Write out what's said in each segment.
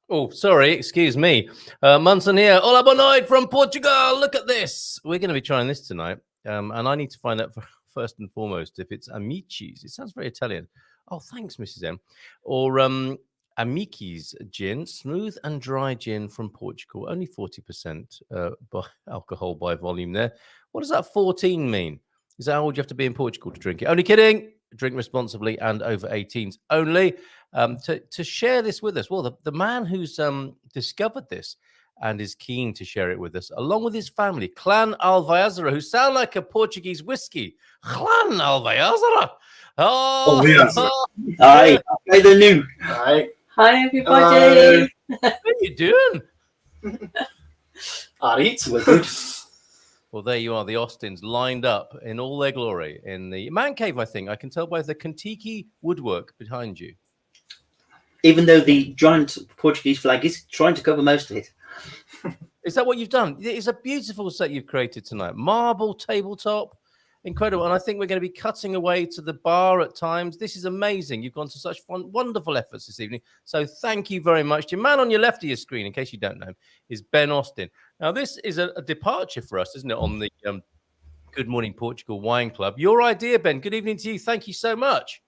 Oh, sorry, excuse me. Munson here. Hola, boa noite from Portugal. Look at this. We're going to be trying this tonight. And I need to find out first and foremost if it's Amicis. It sounds very Italian. Oh, thanks, Mrs. M. Or Amicis GIN, smooth and dry gin from Portugal. Only 40% by alcohol by volume there. What does that 14 mean? Is that how old you have to be in Portugal to drink it? Only kidding. Drink responsibly and over 18s only. To share this with us, well, the man who's discovered this and is keen to share it with us, along with his family, Clan Alvaiazara, who sound like a Portuguese whiskey. Clan Alvaiazara. Oh, yes. Hi, hi, the new. Hi. Hi, everybody. How are you doing? Alright. We're good. Well, there you are, the Austins lined up in all their glory in the man cave, I think. I can tell by the Kentucky woodwork behind you. Even though the giant Portuguese flag is trying to cover most of it. Is that what you've done? It's a beautiful set you've created tonight. Marble tabletop. Incredible. And I think we're going to be cutting away to the bar at times. This is amazing. You've gone to such wonderful efforts this evening. So thank you very much. Your man on your left of your screen, in case you don't know him, is Ben Austin. Now, this is a departure for us, isn't it, on the Good Morning Portugal Wine Club. Your idea, Ben. Good evening to you. Thank you so much.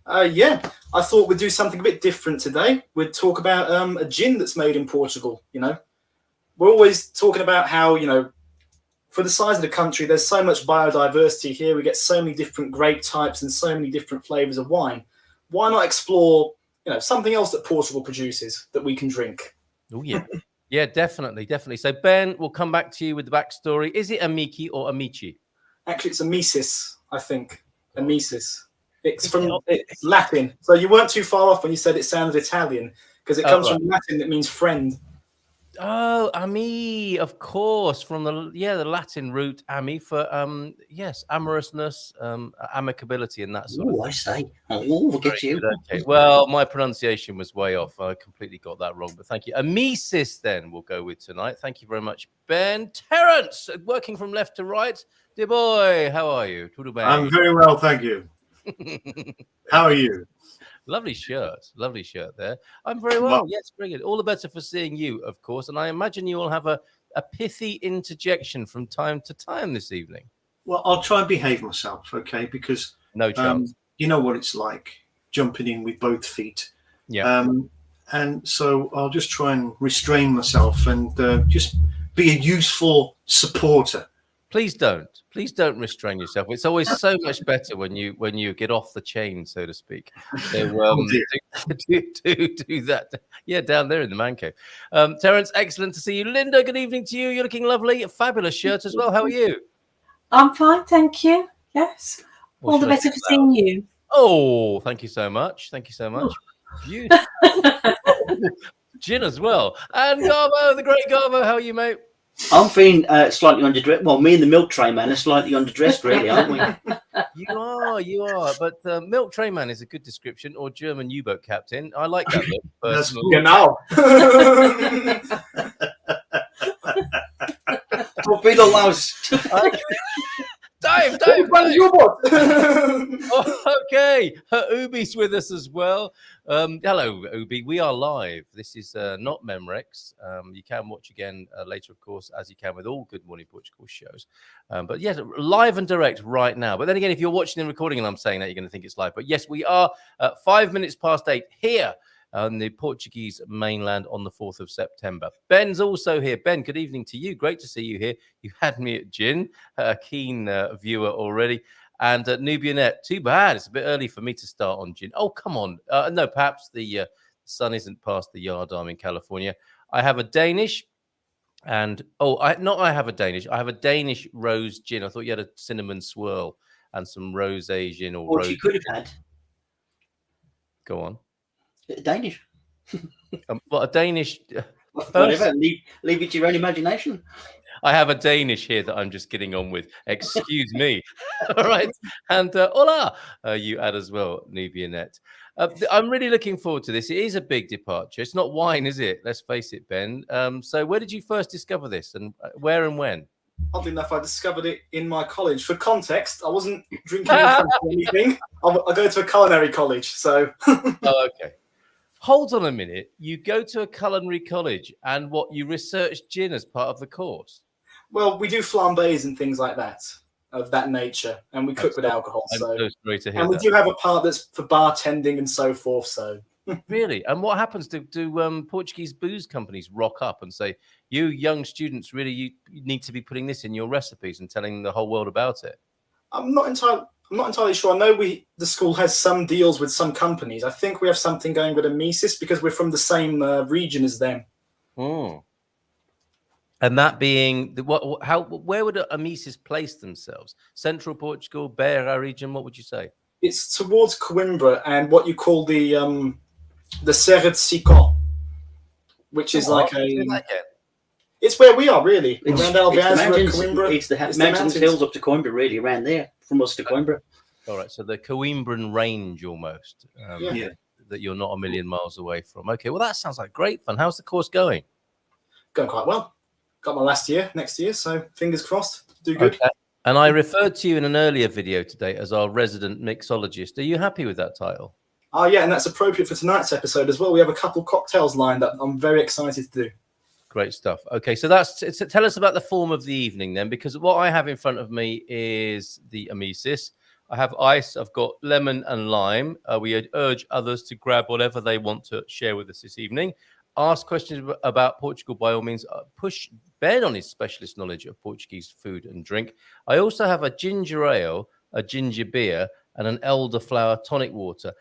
Yeah, I thought we'd do something a bit different today. We'd talk about a gin that's made in Portugal, you know. We're always talking about how, you know, for the size of the country, there's so much biodiversity here. We get so many different grape types and so many different flavors of wine. Why not explore, you know, something else that Portugal produces that we can drink? Oh, yeah. Yeah, definitely, definitely. So, Ben, we'll come back to you with the backstory. Is it Amici or Amici? Actually, it's Amicis, I think. Amicis. It's Latin. So you weren't too far off when you said it sounded Italian, because it comes from Latin that means friend. Oh, ami, of course, from the Latin root ami for yes, amorousness, amicability, and that sort of thing. I say. Oh, look at you. Okay. Well, my pronunciation was way off. I completely got that wrong, but thank you. Amicis, then we'll go with tonight. Thank you very much, Ben. Terence, working from left to right. Dear boy, how are you? I'm very well, thank you. How are you? Lovely shirt there. I'm very well. Yes, very good. All the better for seeing you, of course. And I imagine you will have a pithy interjection from time to time this evening. Well, I'll try and behave myself, okay? Because no chance. You know what it's like, jumping in with both feet. Yeah. And so I'll just try and restrain myself and just be a useful supporter. Please don't restrain yourself. It's always so much better when you get off the chain, so to speak. So do that. Yeah, down there in the man cave. Terence, excellent to see you. Linda, good evening to you. You're looking lovely. A fabulous shirt as well. How are you? I'm fine, thank you. Yes. All the better for seeing you. Oh, thank you so much. Thank you so much. Beautiful. Gin as well. And Garbo, the great Garbo. How are you, mate? I'm feeling slightly underdressed. Well, me and the milk tray man are slightly underdressed, really, aren't we? You are. But milk tray man is a good description, or German U-boat captain. I like that look. That's genau. Torpedo louse. Dive. Okay. Ubi's with us as well. Hello, Ubi. We are live. This is not Memrex. You can watch again later, of course, as you can with all Good Morning Portugal shows. But yes, live and direct right now. But then again, if you're watching and recording and I'm saying that, you're going to think it's live. But yes, we are 5 minutes past 8 here on the Portuguese mainland on the 4th of September. Ben's also here. Ben, good evening to you. Great to see you here. You had me at Gin, a keen viewer already. And Nubianet, too bad. It's a bit early for me to start on Gin. Oh, come on. No, perhaps the sun isn't past the yard arm in California. I have a Danish. And, I have a Danish. I have a Danish rose gin. I thought you had a cinnamon swirl and some rosé gin. Or what you could have had. Go on. Danish. Well, a Danish. Whatever. Leave it to your own imagination. I have a Danish here that I'm just getting on with. Excuse me. All right. And hola, you add as well, Nubianet. I'm really looking forward to this. It is a big departure. It's not wine, is it? Let's face it, Ben. So where did you first discover this and where and when? Oddly enough, I discovered it in my college. For context, I wasn't drinking or anything. I go to a culinary college, so. Oh, okay. Hold on a minute. You go to a culinary college and what you research gin as part of the course? Well, we do flambés and things like that of that nature, and we cook with alcohol. I'm so sorry to hear and we that. do have a part that's for bartending and so forth. So Really? And what happens? Do Portuguese booze companies rock up and say, you young students, really, you need to be putting this in your recipes and telling the whole world about it? I'm not entirely sure. I know the school has some deals with some companies. I think we have something going with Amicis because we're from the same region as them. Mm. And that being where would Amicis place themselves? Central Portugal, Beira region. What would you say? It's towards Coimbra and what you call the Serra de Sicó, which is like it's where we are really. Around Alveazra, Coimbra. It's the mountains, hills up to Coimbra, really, around there, from us to Coimbra. All right, so the Coimbran range almost. That you're not a million miles away from. Okay, well that sounds like great fun. How's the course going? Going quite well. Got my last year next year, so fingers crossed. Do good. Okay. And I referred to you in an earlier video today as our resident mixologist. Are you happy with that title? Oh yeah, and that's appropriate for tonight's episode as well. We have a couple cocktails lined up. I'm very excited to do. Great stuff. Okay, so tell us about the form of the evening then, because what I have in front of me is the Amicis. I have ice, I've got lemon and lime. We urge others to grab whatever they want to share with us this evening. Ask questions about Portugal, by all means. Push Ben on his specialist knowledge of Portuguese food and drink. I also have a ginger ale, a ginger beer, and an elderflower tonic water.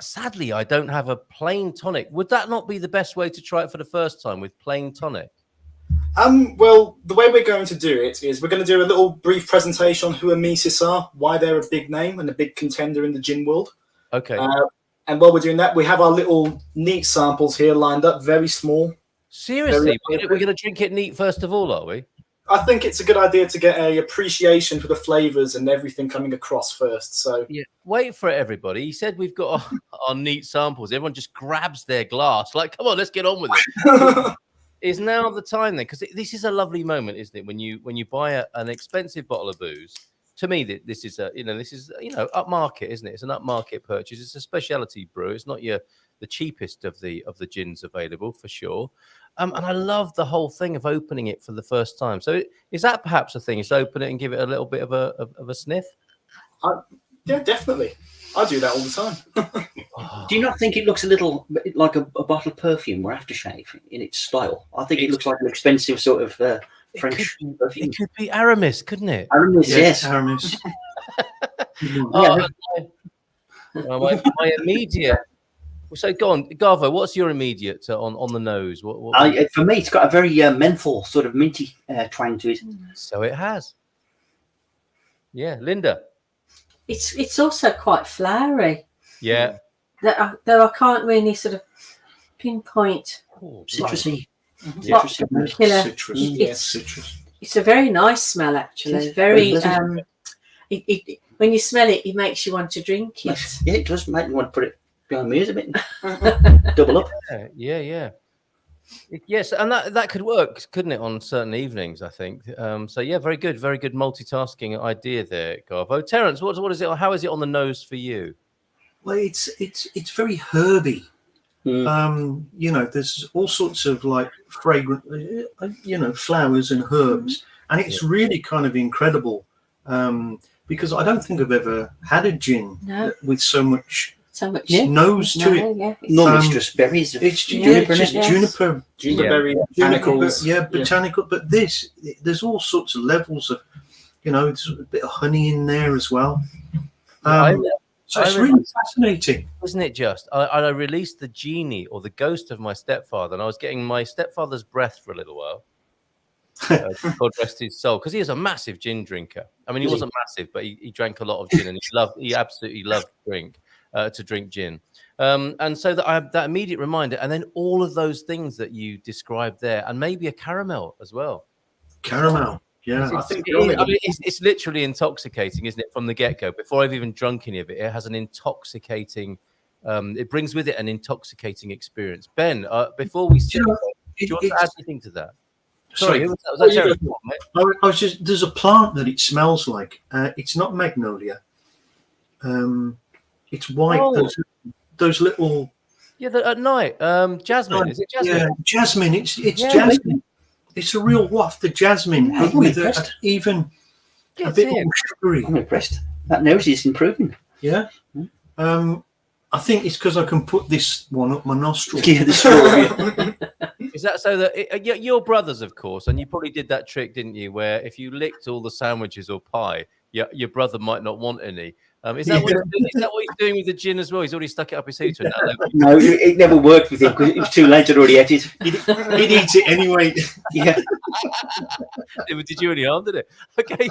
Sadly, I don't have a plain tonic. Would that not be the best way to try it for the first time, with plain tonic? Well, the way we're going to do it is we're going to do a little brief presentation on who Amicis are, why they're a big name and a big contender in the gin world. Okay. And while we're doing that, we have our little neat samples here lined up, very small. Seriously? We're going to drink it neat first of all, are we? I think it's a good idea to get a appreciation for the flavors and everything coming across first. So yeah, wait for it, everybody. He said we've got our neat samples. Everyone just grabs their glass. Like, come on, let's get on with it. Is now the time then? Because this is a lovely moment, isn't it? When you buy an expensive bottle of booze. To me, this is upmarket, isn't it? It's an upmarket purchase. It's a specialty brew. It's not the cheapest of the gins available for sure. And I love the whole thing of opening it for the first time. So is that perhaps a thing? Is open it and give it a little bit of a sniff? Yeah, definitely. I do that all the time. Do you not think it looks a little bit like a bottle of perfume or aftershave in its style? I think it looks like an expensive sort of French perfume. It could be Aramis, couldn't it? Aramis, yes. Aramis. My immediate. So go on, Garvo. What's your immediate on the nose? What for me, it's got a very menthol sort of minty twang to it. So it has. Yeah, Linda. It's also quite flowery. Yeah. Though I can't really sort of pinpoint. Citrusy. Citrus. It's a very nice smell, actually. Very. When you smell it, it makes you want to drink it. Yeah, it does make me want to put it behind me a bit. Double up. Yeah. Yes, and that could work, couldn't it, on certain evenings, I think. So yeah, very good multitasking idea there, Garvo. Terence, what is it? How is it on the nose for you? Well, it's very herby. There's all sorts of like fragrant, flowers and herbs, and it's really kind of incredible. Because I don't think I've ever had a gin with so much nose to it. Yeah. No, it's just berries. It's juniper, juniperberry, botanicals. Yeah, botanical. But there's all sorts of levels of, there's a bit of honey in there as well. So it's really fascinating, isn't it? Just I released the genie or the ghost of my stepfather, and I was getting my stepfather's breath for a little while. God rest his soul, because he was a massive gin drinker. I mean, he wasn't massive, but he drank a lot of gin, and he absolutely loved to drink gin. And so that I have that immediate reminder, and then all of those things that you described there, and maybe a caramel as well. Caramel, yeah. It's literally intoxicating, isn't it? From the get-go, before I've even drunk any of it, it has an intoxicating. It brings with it an intoxicating experience. Ben, before we do you want to add anything to that? Sorry, was that Terence? I was just, there's a plant that it smells like. It's not magnolia. It's white. Those little Yeah, at night. Jasmine. Is it jasmine? Yeah, jasmine. It's Yeah, jasmine. It's a real waft of jasmine, Yeah, but I'm with impressed. even Yeah, a bit it's more sugary. I'm impressed. That nose is improving. Yeah. I think it's because I can put this one up my nostril. Yeah, the straw. Is that so that your brothers, of course, and you probably did that trick, didn't you? Where if you licked all the sandwiches or pie, your brother might not want any. Is that what he's doing with the gin as well? He's already stuck it up his hooter now. No, it never worked with him because it was too late. I'd already ate it. He'd eat it anyway. Yeah. Did you any harm, did it? Okay,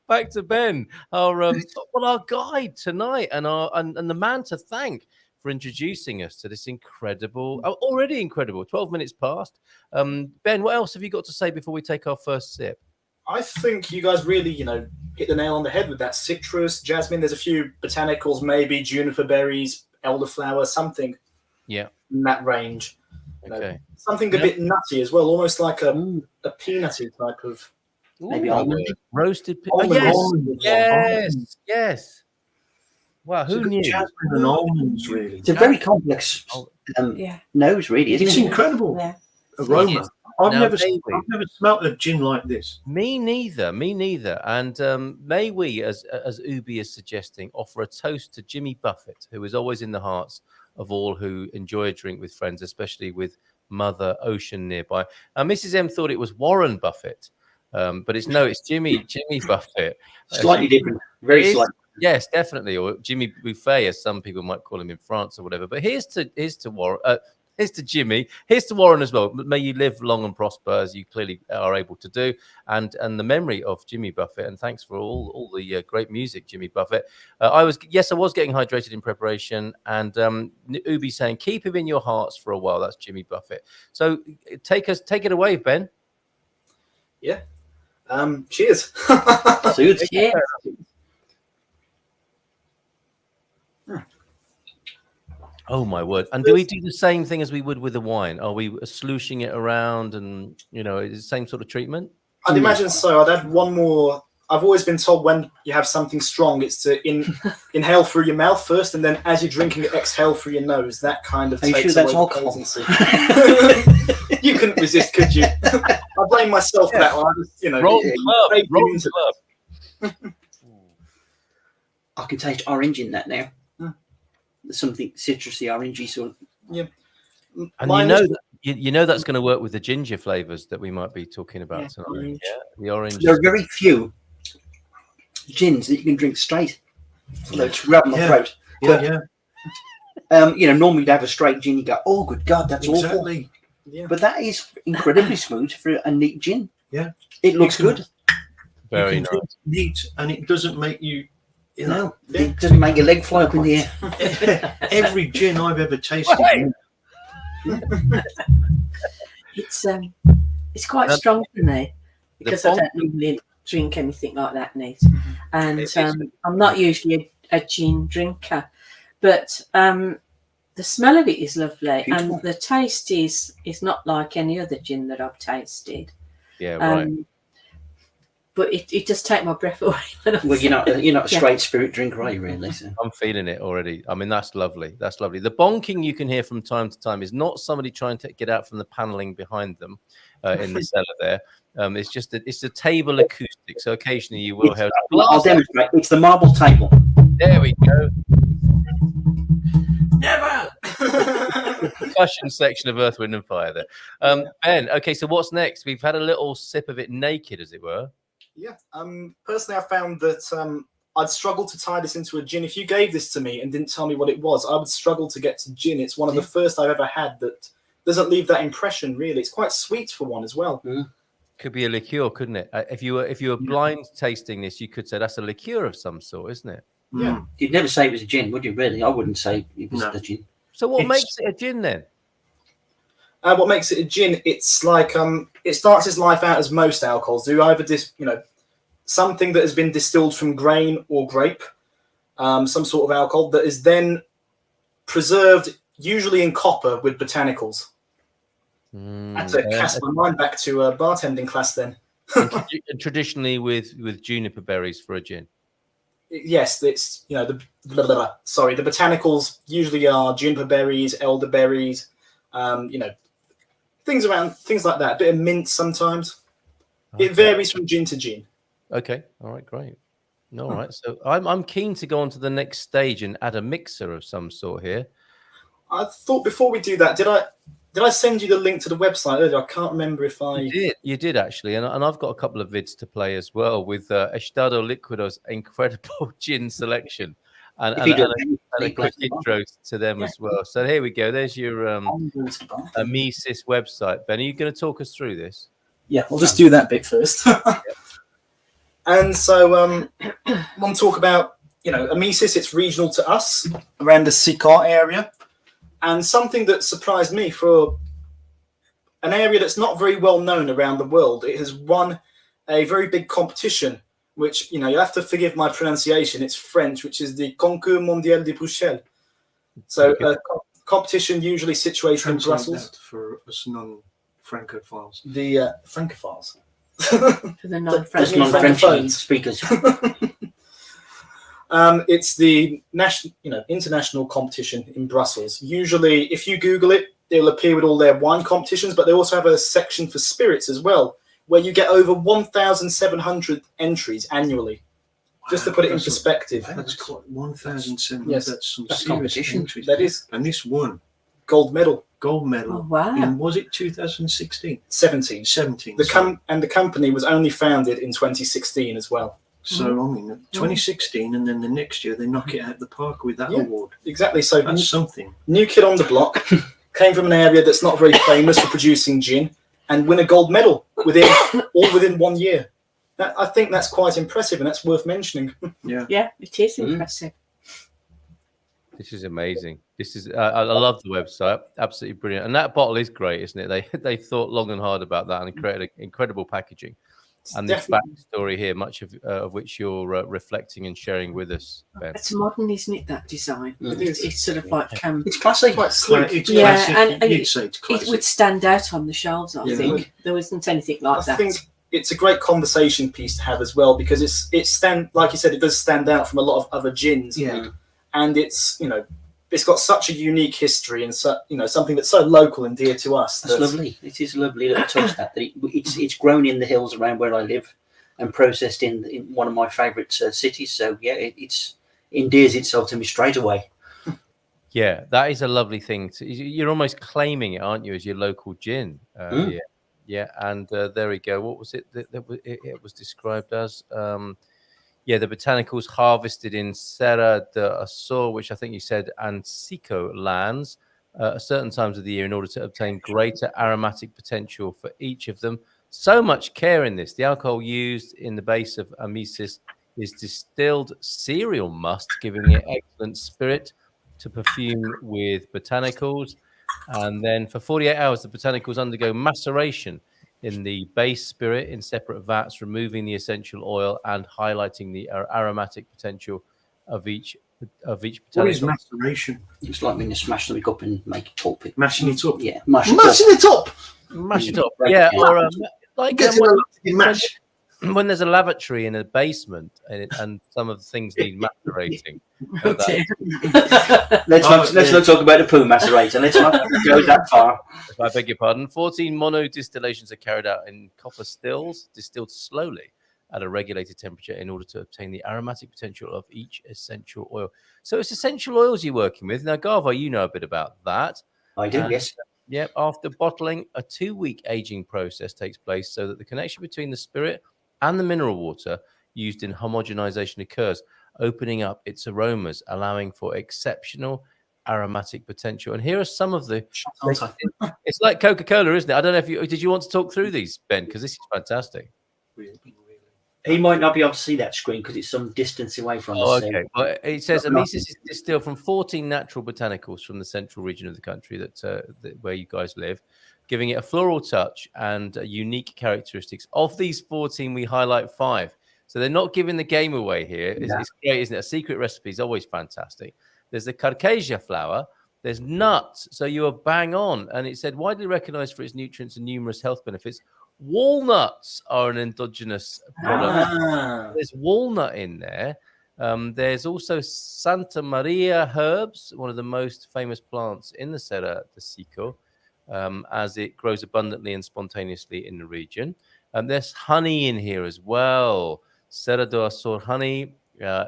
back to Ben, our guide tonight, and the man to thank for introducing us to this incredible, already incredible. 12 minutes past. Ben, what else have you got to say before we take our first sip? I think you guys really, hit the nail on the head with that citrus, jasmine. There's a few botanicals, maybe juniper berries, elderflower, something. Yeah, in that range. Okay. Something a bit nutty as well, almost like a peanutty type of. Maybe almond. Roasted. Yes. Wow, who knew? Jasmine and almonds, really. It's a very complex nose, really, isn't It's it? incredible Yeah. aroma. I've Now, never smelt a gin like this. Me neither. And may we, as Ubi is suggesting, offer a toast to Jimmy Buffett, who is always in the hearts of all who enjoy a drink with friends, especially with Mother Ocean nearby. Mrs. M thought it was Warren Buffett, but it's Jimmy Buffett. Slightly different, very slightly. Yes, definitely, or Jimmy Buffet, as some people might call him in France or whatever. But here's to Warren. Here's to Jimmy. Here's to Warren as well. May you live long and prosper, as you clearly are able to do. And the memory of Jimmy Buffett. And thanks for all the great music, Jimmy Buffett. I was getting hydrated in preparation. And Ubi saying, keep him in your hearts for a while. That's Jimmy Buffett. So take it away, Ben. Yeah. Cheers. Cheers. Yeah. Oh my word! And do we do the same thing as we would with the wine? Are we slooshing it around, and is it the same sort of treatment? I'd imagine so. I'd add one more. I've always been told when you have something strong, it's to inhale through your mouth first, and then as you're drinking it, exhale through your nose. That kind of takes away the potency. You couldn't resist, could you? I blame myself for that one. Wrong club. I can taste orange in that now. Something citrusy, orangey sort. Yeah. And you know that's going to work with the ginger flavors that we might be talking about tonight. Yeah, the orange. There are very few gins that you can drink straight. It's rubbing my throat. Yeah. Normally you'd have a straight gin, you go, oh, good God, that's awful. Yeah. But that is incredibly smooth for a neat gin. Yeah. It looks good. Very nice. Neat, and it doesn't make you. It doesn't make your leg fly up in the air. Every gin I've ever tasted. It's quite strong for me because I don't normally drink anything like that, Nate. And I'm not usually a gin drinker, but the smell of it is lovely. Beautiful. And the taste is not like any other gin that I've tasted. Yeah, right. But it does take my breath away. Well, you're not a straight spirit drinker, are you, really? So. I'm feeling it already. I mean, that's lovely. That's lovely. The bonking you can hear from time to time is not somebody trying to get out from the paneling behind them in the cellar there. It's a table acoustic. So occasionally you will hear. I'll demonstrate. It's the marble table. There we go. Never. Percussion section of Earth, Wind and Fire there. Ben, okay, so what's next? We've had a little sip of it naked, as it were. Yeah. Personally, I found that I'd struggle to tie this into a gin. If you gave this to me and didn't tell me what it was, I would struggle to get to gin. It's one of the first I've ever had that doesn't leave that impression, really. It's quite sweet for one as well. Could be a liqueur, couldn't it? If you were blind tasting this, you could say that's a liqueur of some sort, isn't it? Yeah. You'd never say it was a gin, would you, really? I wouldn't say it was a gin. So what makes it a gin, then? What makes it a gin? It's like it starts its life out as most alcohols do, either something that has been distilled from grain or grape, some sort of alcohol that is then preserved, usually in copper with botanicals. I had to cast my mind back to a bartending class then. And traditionally with juniper berries for a gin. yes, it's the the botanicals usually are juniper berries, elderberries, things like that. A bit of mint sometimes. Okay. It varies from gin to gin. Okay. All right. Great. All right. So I'm keen to go on to the next stage and add a mixer of some sort here. I thought before we do that, did I send you the link to the website earlier? I can't remember if I You did actually, and I've got a couple of vids to play as well with Estado Liquido's incredible gin selection, and a quick intro to them as well. So here we go. There's your Amicis website. Ben, are you going to talk us through this? Yeah, I'll just do that bit first. And so I want to talk about Amicis. It's regional to us around the Sicard area, and something that surprised me for an area that's not very well known around the world. It has won a very big competition, which, you have to forgive my pronunciation. It's French, which is the Concours Mondial de Bruxelles. So competition usually situated in Brussels. For us non-Francophiles. The Francophiles. For the non-French speakers. It's the international competition in Brussels. Usually, if you Google it, it'll appear with all their wine competitions, but they also have a section for spirits as well, where you get over 1,700 entries annually. Just to put it in perspective. That's quite 1,700. Yes. That's some That's serious competition. entries. That is. And this won Gold medal. gold medal. Oh, wow. In, was it 2016? 17. 17. The company was only founded in 2016 as well. So, I mean, 2016, and then the next year they knock it out of the park with that award. Exactly. So That's something. new kid on the block, came from an area that's not very famous for producing gin, and win a gold medal within 1 year. I think that's quite impressive, and that's worth mentioning. Yeah, it is impressive. This is amazing. This is I love the website. Absolutely brilliant. And that bottle is great, isn't it? They thought long and hard about that and created incredible packaging. And the backstory here, much of which you're reflecting and sharing with us, Ben. It's modern, isn't it, that design? It's sort of like It's classy. Quite sleek. It's Yeah, classic. and You'd say it's classic. it would stand out on the shelves, I think. There wasn't anything like I that. think it's a great conversation piece to have as well, because like you said, it does stand out from a lot of other gins. Yeah. And it's it's got such a unique history and something that's so local and dear to us. That's lovely. It is lovely little touch that it's grown in the hills around where I live and processed in one of my favourite cities. So yeah, it endears itself to me straight away. Yeah, that is a lovely thing. You're almost claiming it, aren't you, as your local gin? Yeah, and there we go. What was it that it was described as? The botanicals harvested in Serra de Açor, which I think you said Ansico lands, at certain times of the year in order to obtain greater aromatic potential for each of them. So much care in this. The alcohol used in the base of Amicis is distilled cereal must, giving it excellent spirit to perfume with botanicals. And then for 48 hours, the botanicals undergo maceration in the base spirit in separate vats, removing the essential oil and highlighting the aromatic potential of each botanical. What is maceration? It's like when you smash something up and make it pulpy. Mashing it up. Yeah, mashing it up. Mash it up. Yeah, or like Mash. when there's a lavatory in a basement and some of the things need macerating. Let's not talk about the poo macerator. Let's not go that far. I beg your pardon. 14 mono distillations are carried out in copper stills, distilled slowly at a regulated temperature in order to obtain the aromatic potential of each essential oil. So it's essential oils you're working with. Now, Garvo, you know a bit about that. I do, yes. Yep. After bottling, a 2-week aging process takes place so that the connection between the spirit and the mineral water used in homogenization occurs, opening up its aromas, allowing for exceptional aromatic potential. And here are some of the... It's like Coca-Cola, isn't it? I don't know if did you want to talk through these, Ben? Because this is fantastic. He might not be able to see that screen because it's some distance away from us. Oh, okay. Well, it says Amicis is distilled from 14 natural botanicals from the central region of the country that where you guys live, giving it a floral touch and unique characteristics. Of these 14, we highlight 5. So they're not giving the game away here. It's great, isn't it? A secret recipe is always fantastic. There's the Carcasia flower. There's nuts. So you are bang on. And it said, widely recognized for its nutrients and numerous health benefits. Walnuts are an endogenous product. There's walnut in there. There's also Santa Maria herbs, one of the most famous plants in the Serra de Sico, as it grows abundantly and spontaneously in the region. There's honey in here as well. Serra do Açor honey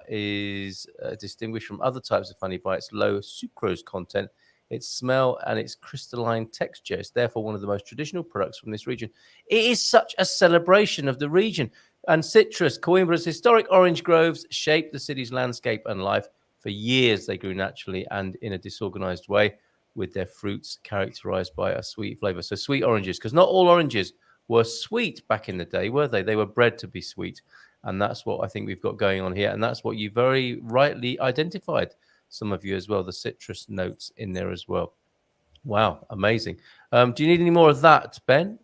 is distinguished from other types of honey by its low sucrose content, its smell, and its crystalline texture. It's therefore one of the most traditional products from this region. It is such a celebration of the region. And citrus, Coimbra's historic orange groves shaped the city's landscape and life. For years, they grew naturally and in a disorganized way, with their fruits characterized by a sweet flavor. So sweet oranges, because not all oranges were sweet back in the day, were they? They were bred to be sweet. And that's what I think we've got going on here. And that's what you very rightly identified, some of you as well, the citrus notes in there as well. Wow, amazing. Do you need any more of that, Ben?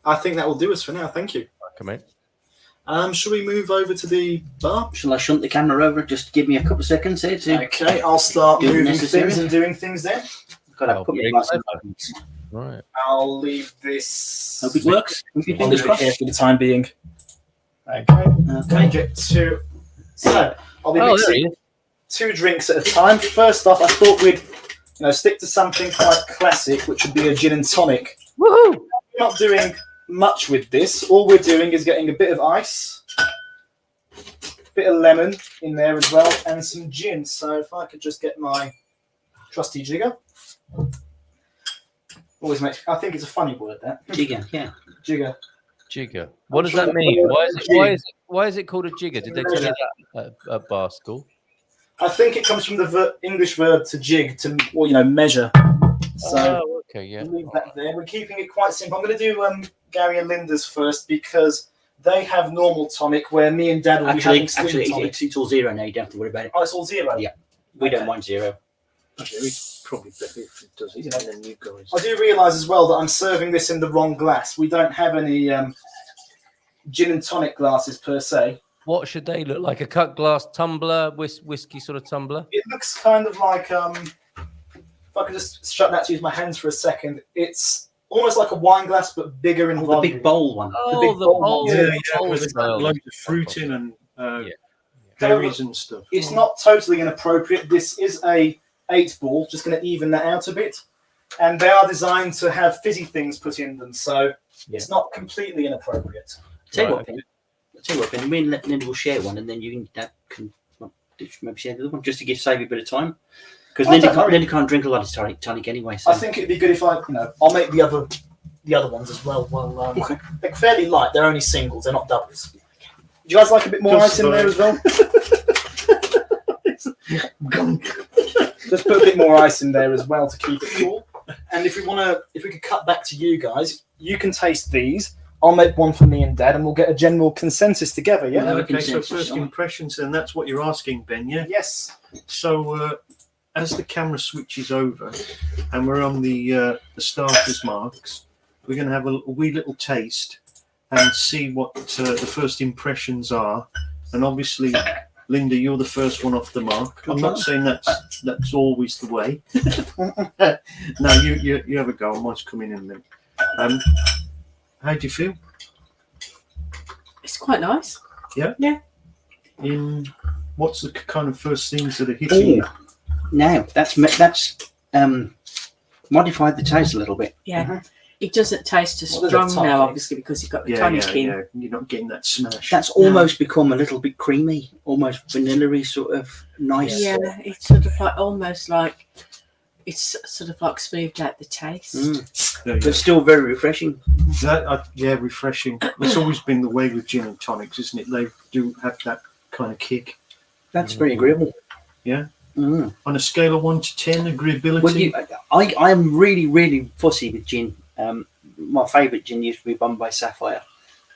I think that will do us for now. Thank you. Come in. Shall we move over to the bar? Shall I shunt the camera over? Just give me a couple of seconds here to Okay, I'll start Do the moving necessary. things and doing things then. got to put my glass in. Right. I'll leave this. Hope it works. I'll Fingers leave it crossed. here for the time being. Okay. Okay. Get to. So I'll be Oh, there mixing he is. 2 drinks at a time. First off, I thought we'd, stick to something quite classic, which would be a gin and tonic. Woohoo! We're not doing much with this. All we're doing is getting a bit of ice, a bit of lemon in there as well, and some gin. So if I could just get my trusty jigger. Always makes. I think it's a funny word, that Jigger, yeah. jigger. Jigger. What does that mean? Why is it called a jigger? Did they tell you that at bar school? I think it comes from the English verb to jig, measure. So okay, yeah. leave that there. We're keeping it quite simple. I'm going to do Gary and Linda's first because they have normal tonic, where me and Dad will be having slim tonic. It's all zero now. You don't have to worry about it. Oh, it's all zero. Yeah. We don't mind zero. Okay, it's probably better if it does it than you guys. I do realise as well that I'm serving this in the wrong glass. We don't have any gin and tonic glasses per se. What should they look like? A cut glass tumbler, whiskey sort of tumbler? It looks kind of like if I could just shut that to use my hands for a second. It's almost like a wine glass, but bigger in The volume. big bowl one. Oh, big the bowl. bowl. Yeah, bowl with style. loads of fruit in and Yeah. berries and stuff. It's not totally inappropriate. This is a 8-ball, just going to even that out a bit. And they are designed to have fizzy things put in them, so it's not completely inappropriate. Tell you Right, what, Ben, me and Linda will share one, and then you can maybe share the other one, just to save you a bit of time. Because Oh, don't worry. Linda can't drink a lot of tonic anyway. So. I think it'd be good if I'll make the other ones as well. Well, they're fairly light. They're only singles. They're not doubles. Do you guys like a bit more ice in there as well? Just put a bit more ice in there as well to keep it cool. And if we could cut back to you guys, you can taste these. I'll make one for me and Dad, and we'll get a general consensus together. Yeah. Yeah. Okay, so consensus, first yeah. impressions, and that's what you're asking, Ben, yeah? Yes. So as the camera switches over and we're on the starters marks, we're going to have a wee little taste and see what the first impressions are. And obviously, Linda, you're the first one off the mark. I'm not saying that's always the way. No, you have a go. I might come in a minute. How do you feel? It's quite nice. In what's the kind of first things that are hitting you? Now that's modified the taste a little bit. Yeah. It doesn't taste as What is strong it, now, tonic? obviously, because you've got the tonic in. Yeah. You're not getting that smash. That's almost become a little bit creamy, almost vanilla-y, sort of nice. Yeah, it's sort of like almost like it's sort of like smoothed out the taste. But still very refreshing. Refreshing. It's always been the way with gin and tonics, isn't it? They do have that kind of kick. That's very agreeable. Yeah. Mm. On a scale of 1 to 10, agreeability. Well, I'm really, really fussy with gin. My favourite gin used to be Bombay Sapphire.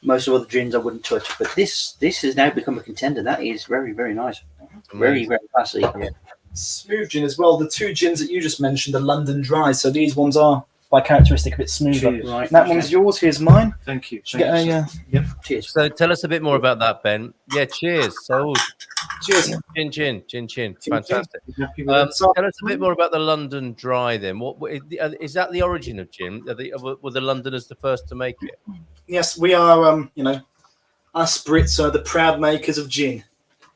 Most of other gins I wouldn't touch, but this has now become a contender. That is very, very nice. Very, very classy. Yeah. Smooth gin as well. The 2 gins that you just mentioned are London Dry, so these ones are by characteristic a bit smoother. Cheers. Right. That one's yours. Here's mine. Thank you. Should we get a, Cheers. So tell us a bit more about that, Ben. Yeah, cheers. So cheers. Chin. Fantastic. You happy with that? Tell us a bit more about the London Dry then. What is that the origin of gin? Were the Londoners the first to make it? Yes, we are. Us Brits are the proud makers of gin.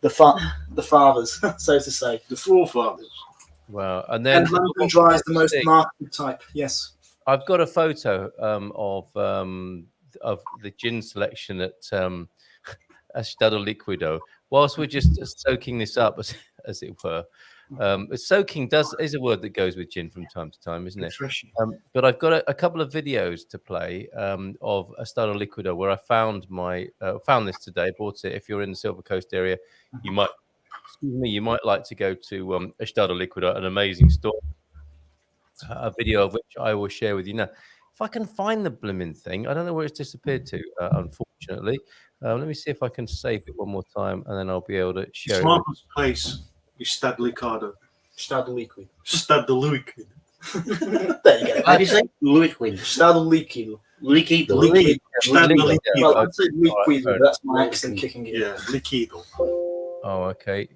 the fathers, so to say. The forefathers. Wow. And then And London Dry is the most marketed type. Yes. I've got a photo of the gin selection at Estado Liquido. Whilst we're just soaking this up, as it were, soaking is a word that goes with gin from time to time, isn't it? But I've got a couple of videos to play of Estado Liquido where I found this today. Bought it. If you're in the Silver Coast area, you might like to go to Estado Liquido, an amazing store. A video of which I will share with you now. If I can find the blooming thing, I don't know where it's disappeared to, unfortunately. Let me see if I can save it one more time, and then I'll be able to share it. Place is Stad Licado. Stado Liquid. Stad the Liquid. There you go. How do you say? Liquid. Stado Liquido. Liquid. Liquid. Stad the Liquid. Well, I'd say liquid, but that's my accent kicking in. Yeah, Liquido. Oh, okay.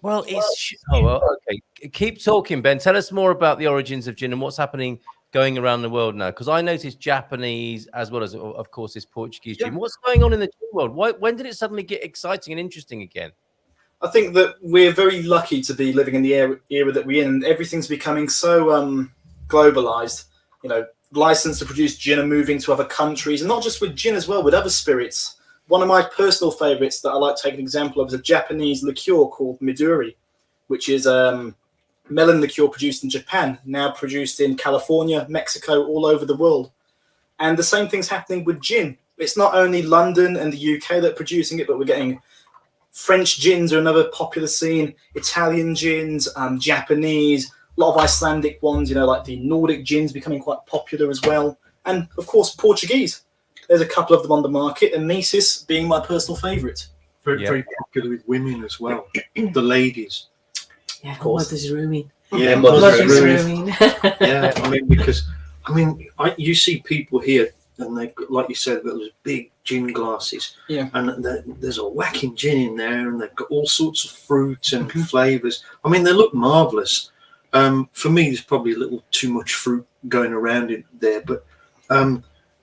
Well, okay. Keep talking, Ben. Tell us more about the origins of gin and what's happening going around the world now. Because I noticed Japanese as well as, of course, this Portuguese gin. What's going on in the gin world? When did it suddenly get exciting and interesting again? I think that we're very lucky to be living in the era that we're in, and everything's becoming so globalized. You know, license to produce gin are moving to other countries, and not just with gin as well, with other spirits. One of my personal favorites that I like to take an example of is a Japanese liqueur called Midori, which is melon liqueur produced in Japan, now produced in California, Mexico, all over the world. And the same thing's happening with gin. It's not only London and the UK that are producing it, but we're getting French gins are another popular scene, Italian gins, Japanese, a lot of Icelandic ones, you know, like the Nordic gins becoming quite popular as well. And, of course, Portuguese. There's a couple of them on the market, and Amicis being my personal favourite. Very popular with women as well. The ladies. Yeah, of course. Mother's rooming. Yeah, Mother's rooming. Yeah, I mean, you see people here, and they've got, like you said, those big gin glasses. Yeah. And there's a whacking gin in there, and they've got all sorts of fruit and flavours. I mean, they look marvellous. For me, there's probably a little too much fruit going around in there, but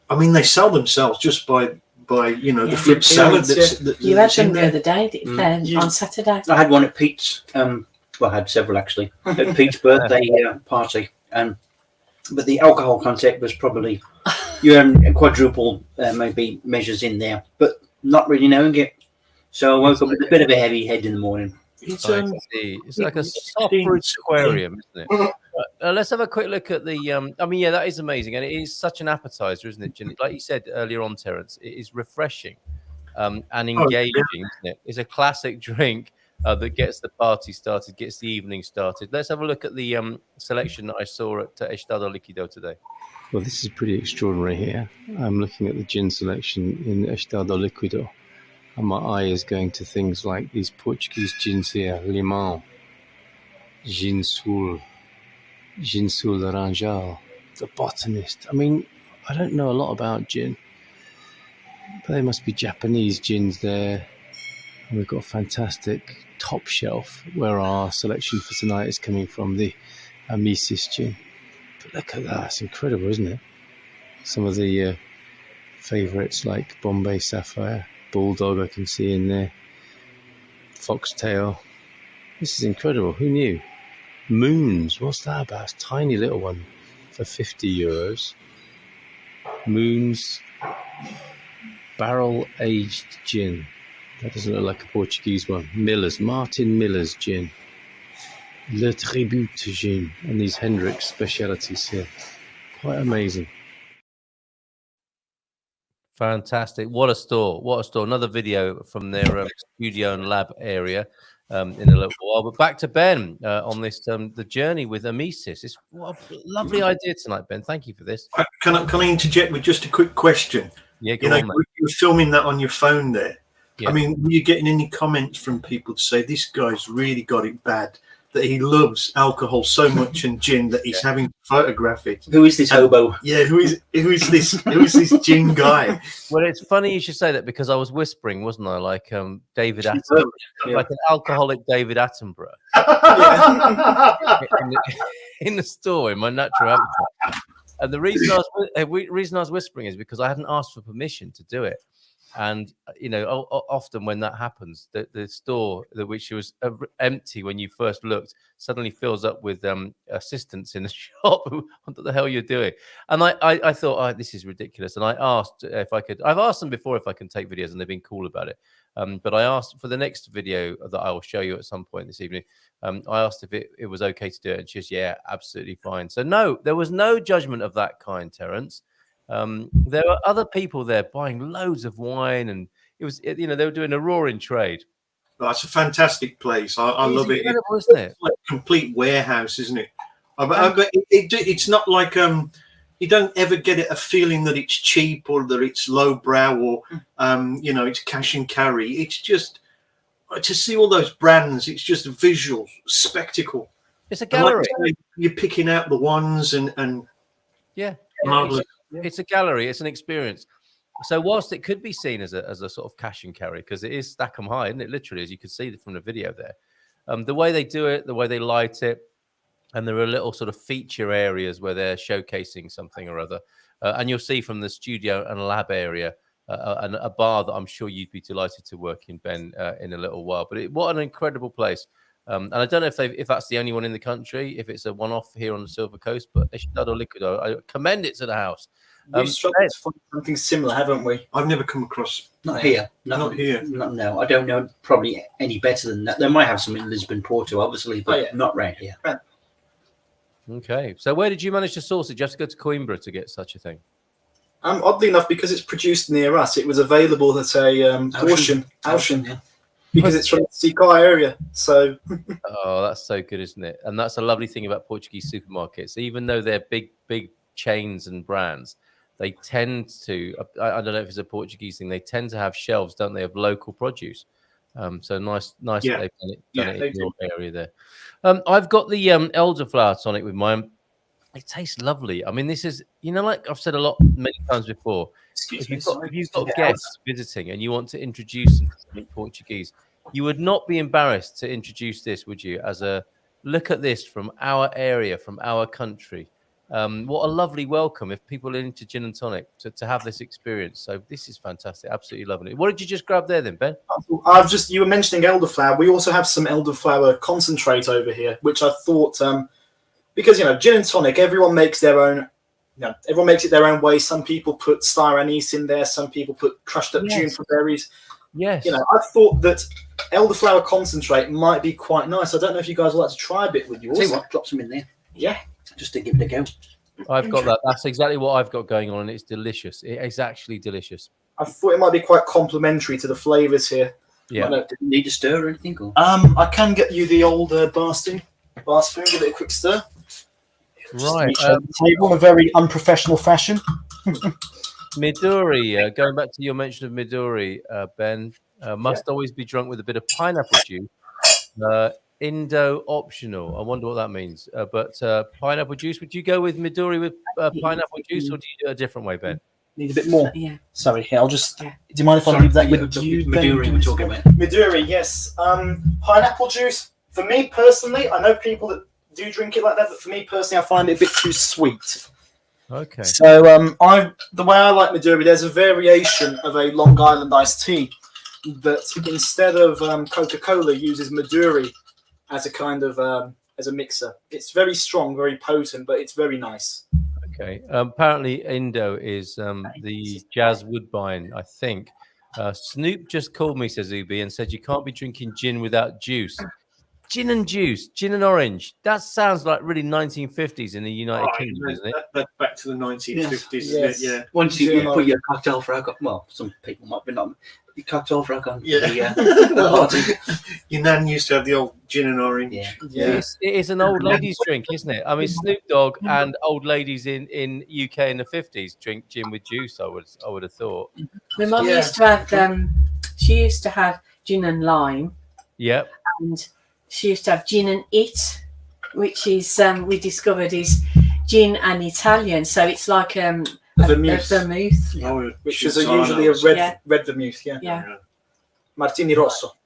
I mean, they sell themselves just by the fruit salad. You had them the other day, on Saturday. I had one at Pete's. Well, I had several actually at Pete's birthday party, but the alcohol content was probably quadruple maybe measures in there, but not really knowing it. So I woke up with a bit of a heavy head in the morning. It's like a soft fruit aquarium, isn't it? Let's have a quick look at the. I mean, yeah, that is amazing, and it is such an appetizer, isn't it, Gin? Like you said earlier on, Terence, it is refreshing and engaging, isn't it? It's a classic drink that gets the party started, gets the evening started. Let's have a look at the selection that I saw at Estado Liquido today. Well, this is pretty extraordinary here. I'm looking at the gin selection in Estado Liquido, and my eye is going to things like these Portuguese gins here: Limão, Gin Sul Laranjal, The Botanist. I mean, I don't know a lot about gin, but there must be Japanese gins there. And we've got a fantastic top shelf where our selection for tonight is coming from, the Amicis GIN. But look at that, it's incredible, isn't it? Some of the favourites like Bombay Sapphire, Bulldog I can see in there, Foxtail. This is incredible, who knew? Moons, what's that about? It's a tiny little one for €50. Moons barrel-aged gin. That doesn't look like a Portuguese one. Martin Miller's gin. Le Tribute gin. And these Hendrix specialities here. Quite amazing. Fantastic. What a store. What a store. Another video from their studio and lab area in a little while. But back to Ben on this, the journey with Amicis. What a lovely idea tonight, Ben. Thank you for this. Can I interject with just a quick question? Yeah, go on, you were filming that on your phone there. Yeah. I mean, were you getting any comments from people to say this guy's really got it bad, that he loves alcohol so much and gin that he's having to photograph it? Who is this hobo? Yeah, who is this gin guy? Well, it's funny you should say that because I was whispering, wasn't I? Like David Attenborough, like an alcoholic David Attenborough in the store in my natural habitat. And the reason I was whispering is because I hadn't asked for permission to do it. And often when that happens, the store which was empty when you first looked suddenly fills up with assistants in the shop. What the hell you're doing? And I thought, oh, this is ridiculous. And I asked if I could. I've asked them before if I can take videos, and they've been cool about it. But I asked for the next video that I will show you at some point this evening. I asked if it was okay to do it, and she says, yeah, absolutely fine. So no, there was no judgment of that kind, Terence. There were other people there buying loads of wine, and they were doing a roaring trade. Oh, it's a fantastic place. I love it. It's isn't it? Like a complete warehouse, isn't it? But it's not like you don't ever get a feeling that it's cheap or that it's lowbrow or it's cash and carry. It's just to see all those brands. It's just a visual spectacle. It's a gallery. Like you're picking out the ones and yeah. marvelous. It's a gallery. It's an experience. So whilst it could be seen as a sort of cash and carry, because it is stack 'em high, isn't it? Literally, as you can see from the video there, the way they do it, the way they light it, and there are little sort of feature areas where they're showcasing something or other, and you'll see from the studio and lab area and a bar that I'm sure you'd be delighted to work in, Ben, in a little while. But what an incredible place. And I don't know if that's the only one in the country, if it's a one-off here on the Silver Coast, but Estado Liquido, I commend it to the house. We've struggled to find something similar, haven't we? I've never come across. Not here. Not here. No, I don't know probably any better than that. They might have some in Lisbon, Porto, obviously, but not right here. Okay. So where did you manage to source it? Did you have to go to Coimbra to get such a thing? Oddly enough, because it's produced near us, it was available at a Auchan. Yeah. Because it's from the Sekai area. So Oh, that's so good, isn't it? And that's a lovely thing about Portuguese supermarkets. Even though they're big chains and brands, they tend to, I don't know if it's a Portuguese thing, they tend to have shelves, don't they, of local produce. So nice that they've done it in your area there. I've got the elderflower tonic with mine. It tastes lovely. I mean, this is, like I've said many times before, if you've got guests visiting and you want to introduce them to something Portuguese, you would not be embarrassed to introduce this, would you? As a look at this from our area, from our country. What a lovely welcome if people are into gin and tonic to have this experience. So this is fantastic. Absolutely loving it. What did you just grab there then, Ben? You were mentioning elderflower. We also have some elderflower concentrate over here, which I thought, because, gin and tonic, everyone makes their own. Everyone makes it their own way. Some people put star anise in there. Some people put crushed up juniper berries. Yes. I thought that elderflower concentrate might be quite nice. I don't know if you guys would like to try a bit with yours. Tell you what, drop some in there. Yeah. Just to give it a go. I've got that. That's exactly what I've got going on, and it's delicious. It is actually delicious. I thought it might be quite complementary to the flavours here. Yeah. Did you need a stir or anything? Or? I can get you the old bar spoon. Give it a quick stir. Right. Table in a very unprofessional fashion. Midori, going back to your mention of Midori, Ben, must always be drunk with a bit of pineapple juice. Indo optional. I wonder what that means. But pineapple juice, would you go with Midori with pineapple juice, or do you do it a different way, Ben? Need a bit more. Yeah. Sorry, here, I'll just. Do you mind if I leave that with you? Midori, we're talking about. Midori, yes. Pineapple juice, for me personally, I know people that do drink it like that, but for me personally, I find it a bit too sweet. Okay. So the way I like Midori, there's a variation of a Long Island iced tea that instead of Coca-Cola uses Midori as a kind of as a mixer. It's very strong, very potent, but it's very nice. Okay. Apparently, Indo is the Jazz Woodbine, I think. Snoop just called me, says Ubi, and said you can't be drinking gin without juice. Gin and juice, gin and orange. That sounds like really 1950s in the United Kingdom, isn't it? That's back to the 1950s, isn't Yes. it? Yeah. Once you put your cocktail frog on, well, some people might be not. Your cocktail frog on. Yeah. Your nan used to have the old gin and orange. Yeah. It is an old ladies' drink, isn't it? I mean, Snoop Dogg and old ladies in UK in the 50s drink gin with juice. I would have thought. My mum used to have. She used to have gin and lime. Yep. And she used to have gin and it, which is we discovered is gin and Italian. So it's like a vermouth. Oh, Which is usually a red vermouth. Yeah. Martini Rosso.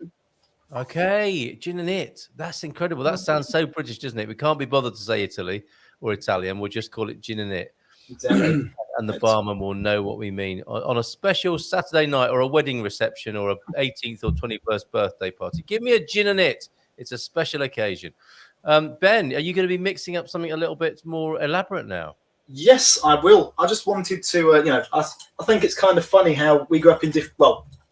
Okay, gin and it. That's incredible. That sounds so British, doesn't it? We can't be bothered to say Italy or Italian. We'll just call it gin and it. Exactly. and the barman will know what we mean. On a special Saturday night or a wedding reception or a 18th or 21st birthday party, give me a gin and it. It's a special occasion. Ben, are you going to be mixing up something a little bit more elaborate now? Yes, I will. I just wanted to, I think it's kind of funny how we grew up in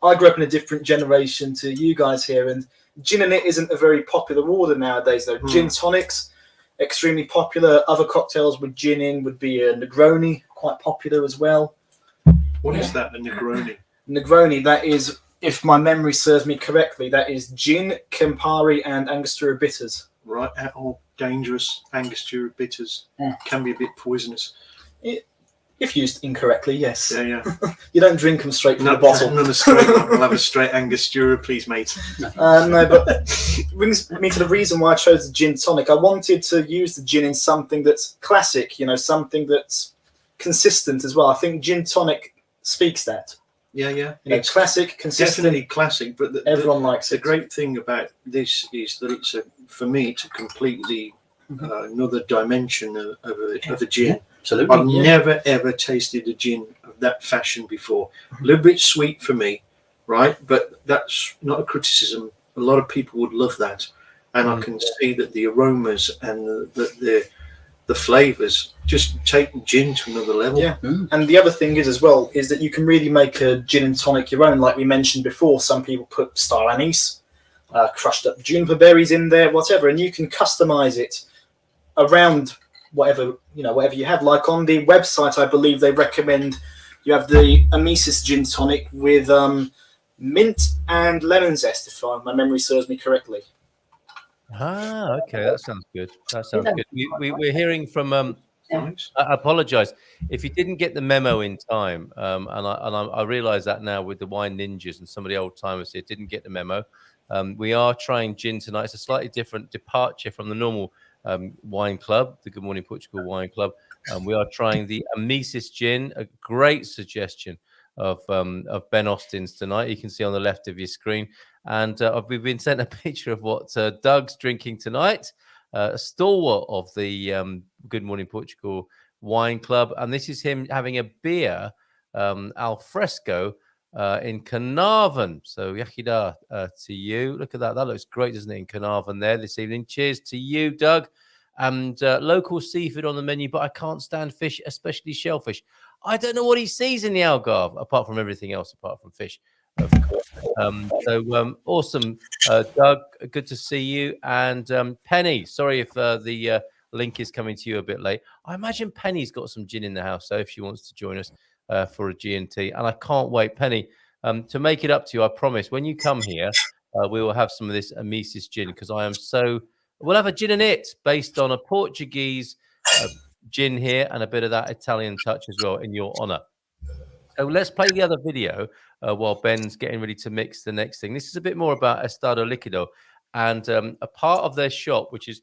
I grew up in a different generation to you guys here, and gin and it isn't a very popular order nowadays, though. Gin tonics, extremely popular. Other cocktails with gin in would be a Negroni, quite popular as well. What is that, a Negroni? Negroni, that is, if my memory serves me correctly, that is gin, Campari, and Angostura bitters. Right, all dangerous Angostura bitters. Can be a bit poisonous. If used incorrectly, yes. Yeah. You don't drink them straight from the bottle. None of straight. I'll have a straight Angostura, please, mate. No, but it brings me to the reason why I chose the gin tonic. I wanted to use the gin in something that's classic, something that's consistent as well. I think gin tonic speaks that. Yeah. It's classic, consistent. Definitely classic, but everyone likes it. The great thing about this is that for me, it's a completely another dimension of a gin. Yeah, absolutely. I've never ever tasted a gin of that fashion before. A little bit sweet for me, right? But that's not a criticism. A lot of people would love that, and I can see that the aromas and the flavors just take gin to another level. Yeah, and the other thing is that you can really make a gin and tonic your own. Like we mentioned before, some people put star anise, crushed up juniper berries in there, whatever, and you can customize it around whatever you have. Like on the website, I believe they recommend you have the Amicis gin tonic with mint and lemon zest, if my memory serves me correctly. Okay, that sounds good. Good. We're hearing from. I apologize if you didn't get the memo in time, and I realize that now with the wine ninjas and some of the old timers here didn't get the memo. We are trying gin tonight. It's a slightly different departure from the normal wine club, the Good Morning Portugal wine club. We are trying the Amicis gin, a great suggestion of Ben Austin's tonight. You can see on the left of your screen, and we've been sent a picture of what Doug's drinking tonight, a stalwart of the Good Morning Portugal wine club, and this is him having a beer al fresco in Carnarvon. So Yachida to you. Look at that. That looks great, doesn't it, in Carnarvon there this evening. Cheers to you, Doug. And local seafood on the menu, but I can't stand fish, especially shellfish. I don't know what he sees in the Algarve, apart from everything else, apart from fish, of course. Awesome, Doug. Good to see you. And Penny, sorry if the link is coming to you a bit late. I imagine Penny's got some gin in the house, so if she wants to join us for a G&T. And I can't wait, Penny, to make it up to you. I promise, when you come here, we will have some of this Amicis gin, because I am so... We'll have a gin and it based on a Portuguese gin here and a bit of that Italian touch as well in your honor. So let's play the other video while Ben's getting ready to mix the next thing. This is a bit more about Estado Líquido and a part of their shop, which is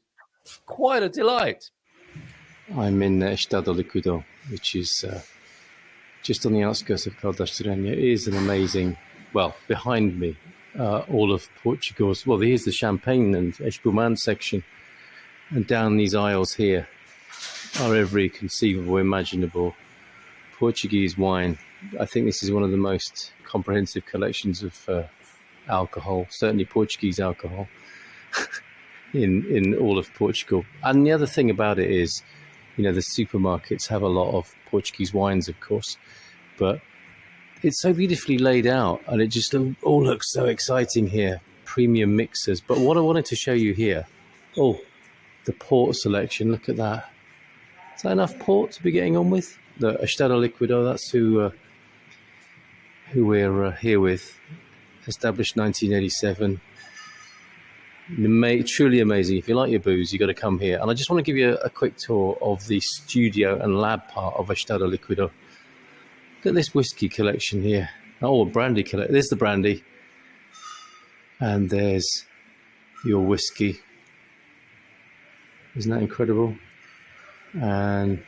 quite a delight. I'm in Estado Líquido, which is just on the outskirts of Caldas-Estreña. It is an amazing, behind me, all of Portugal's, here's the Champagne and Espumante section, and down these aisles here are every conceivable, imaginable Portuguese wine. I think this is one of the most comprehensive collections of alcohol, certainly Portuguese alcohol, in all of Portugal. And the other thing about it is, the supermarkets have a lot of Portuguese wines, of course, but it's so beautifully laid out, and it just all looks so exciting here. Premium mixers. But what I wanted to show you here, the port selection. Look at that. Is that enough port to be getting on with? The Estado Líquido, that's who we're here with. Established 1987. Truly amazing. If you like your booze, you've got to come here. And I just want to give you a quick tour of the studio and lab part of Estado Líquido. Look at this whiskey collection here. Brandy collection. There's the brandy. And there's your whiskey. Isn't that incredible? And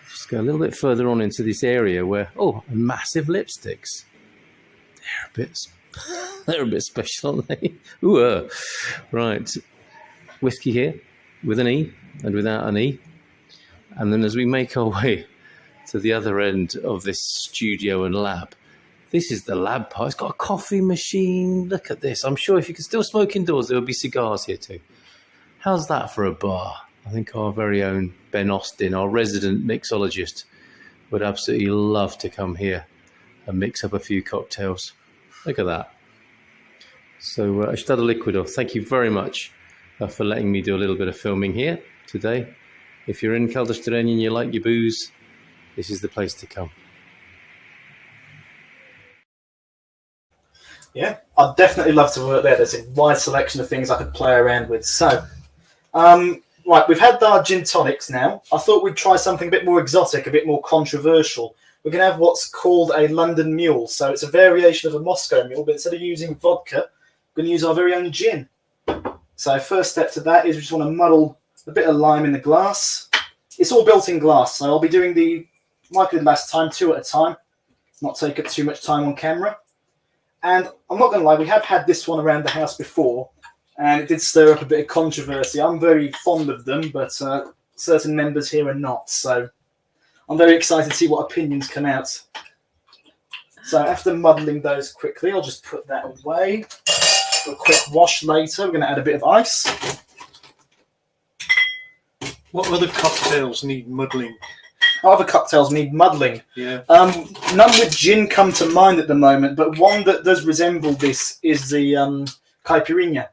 just go a little bit further on into this area where, massive lipsticks. They're a bit special, aren't they? Right. Whiskey here with an E and without an E. And then as we make our way to the other end of this studio and lab. This is the lab part. It's got a coffee machine. Look at this. I'm sure if you can still smoke indoors, there will be cigars here too. How's that for a bar? I think our very own Ben Austin, our resident mixologist, would absolutely love to come here and mix up a few cocktails. Look at that. So, Estado Liquido, thank you very much for letting me do a little bit of filming here today. If you're in Caldas Terreno and you like your booze, this is the place to come. Yeah, I'd definitely love to work there. There's a wide selection of things I could play around with. So, right, we've had our gin tonics now. I thought we'd try something a bit more exotic, a bit more controversial. We're going to have what's called a London Mule. So it's a variation of a Moscow Mule, but instead of using vodka, we're going to use our very own gin. So first step to that is we just want to muddle a bit of lime in the glass. It's all built in glass, so I'll be doing like I did last time, 2 at a time. Not take up too much time on camera. And I'm not going to lie, we have had this one around the house before, and it did stir up a bit of controversy. I'm very fond of them, but certain members here are not. So I'm very excited to see what opinions come out. So after muddling those quickly, I'll just put that away. For a quick wash later, we're going to add a bit of ice. What other cocktails need muddling? Other cocktails need muddling. Yeah. None with gin come to mind at the moment, but one that does resemble this is the caipirinha.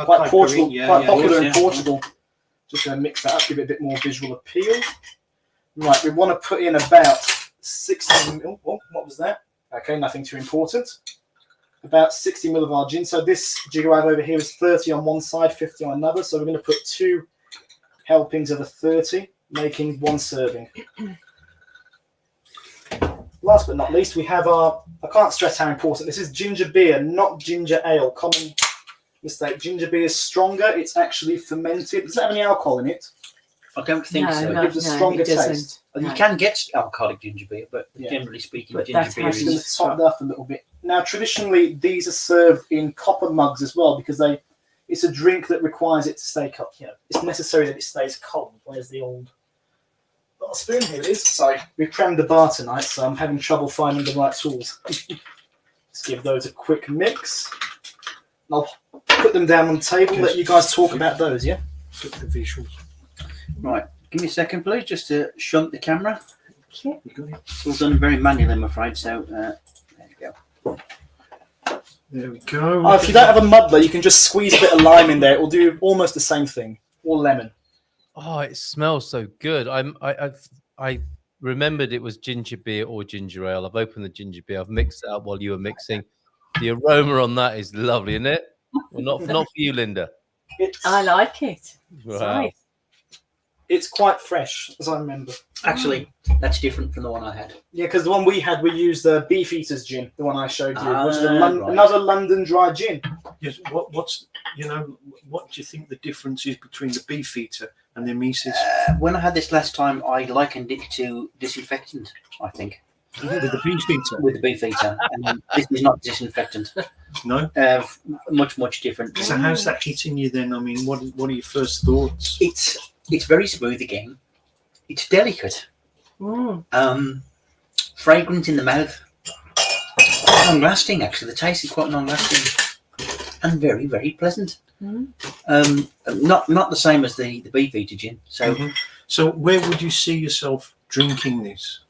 Quite popular in Portugal. Just going to mix that up, give it a bit more visual appeal. Right, we want to put in about 60 mil. Oh, what was that? Okay, nothing too important. About 60 mil of our gin. So this jigger I have over here is 30 on one side, 50 on another. So we're going to put 2 helpings of a 30. Making 1 serving. Last but not least, we have our, I can't stress how important this is, ginger beer, not ginger ale. Common mistake. Ginger beer is stronger. It's actually fermented. Does it have any alcohol in it? I don't think so. It gives a stronger taste. You can get alcoholic ginger beer, but generally speaking, but ginger beer It's going to is... top that up a little bit. Now, traditionally, these are served in copper mugs as well because it's a drink that requires it to stay cold. You know, it's necessary that it stays cold. Where's the old... Got a spoon, here it is. Sorry, we've crammed the bar tonight, so I'm having trouble finding the right tools. Let's give those a quick mix. I'll put them down on the table, let you guys talk about those, yeah? Get the visuals. Right, give me a second, please, just to shunt the camera. Okay. It's all done very manually, I'm afraid, so there you go. There we go. Oh, if you don't have a muddler, you can just squeeze a bit of lime in there. It will do almost the same thing. Or lemon. Oh, it smells so good. I remembered it was ginger beer or ginger ale. I've opened the ginger beer. I've mixed it up while you were mixing. The aroma on that is lovely, isn't it? Well, not for you, Linda. I like it. Wow. Nice. It's quite fresh, as I remember. Actually, that's different from the one I had. Yeah, because the one we had, we used the Beefeater's gin, the one I showed you, which is right. another London dry gin. Yes. What do you think the difference is between the Beefeater and the Amicis? When I had this last time, I likened it to disinfectant, I think. With the Beefeater? With the Beefeater. And this is not disinfectant. No? Much different. So how's that hitting you then? I mean, what are your first thoughts? It's very smooth again. It's delicate. Mm. Fragrant in the mouth. Quite long-lasting, actually. The taste is quite long-lasting. And very, very pleasant. Mm. Not the same as the Beefeater gin. So, So where would you see yourself drinking this?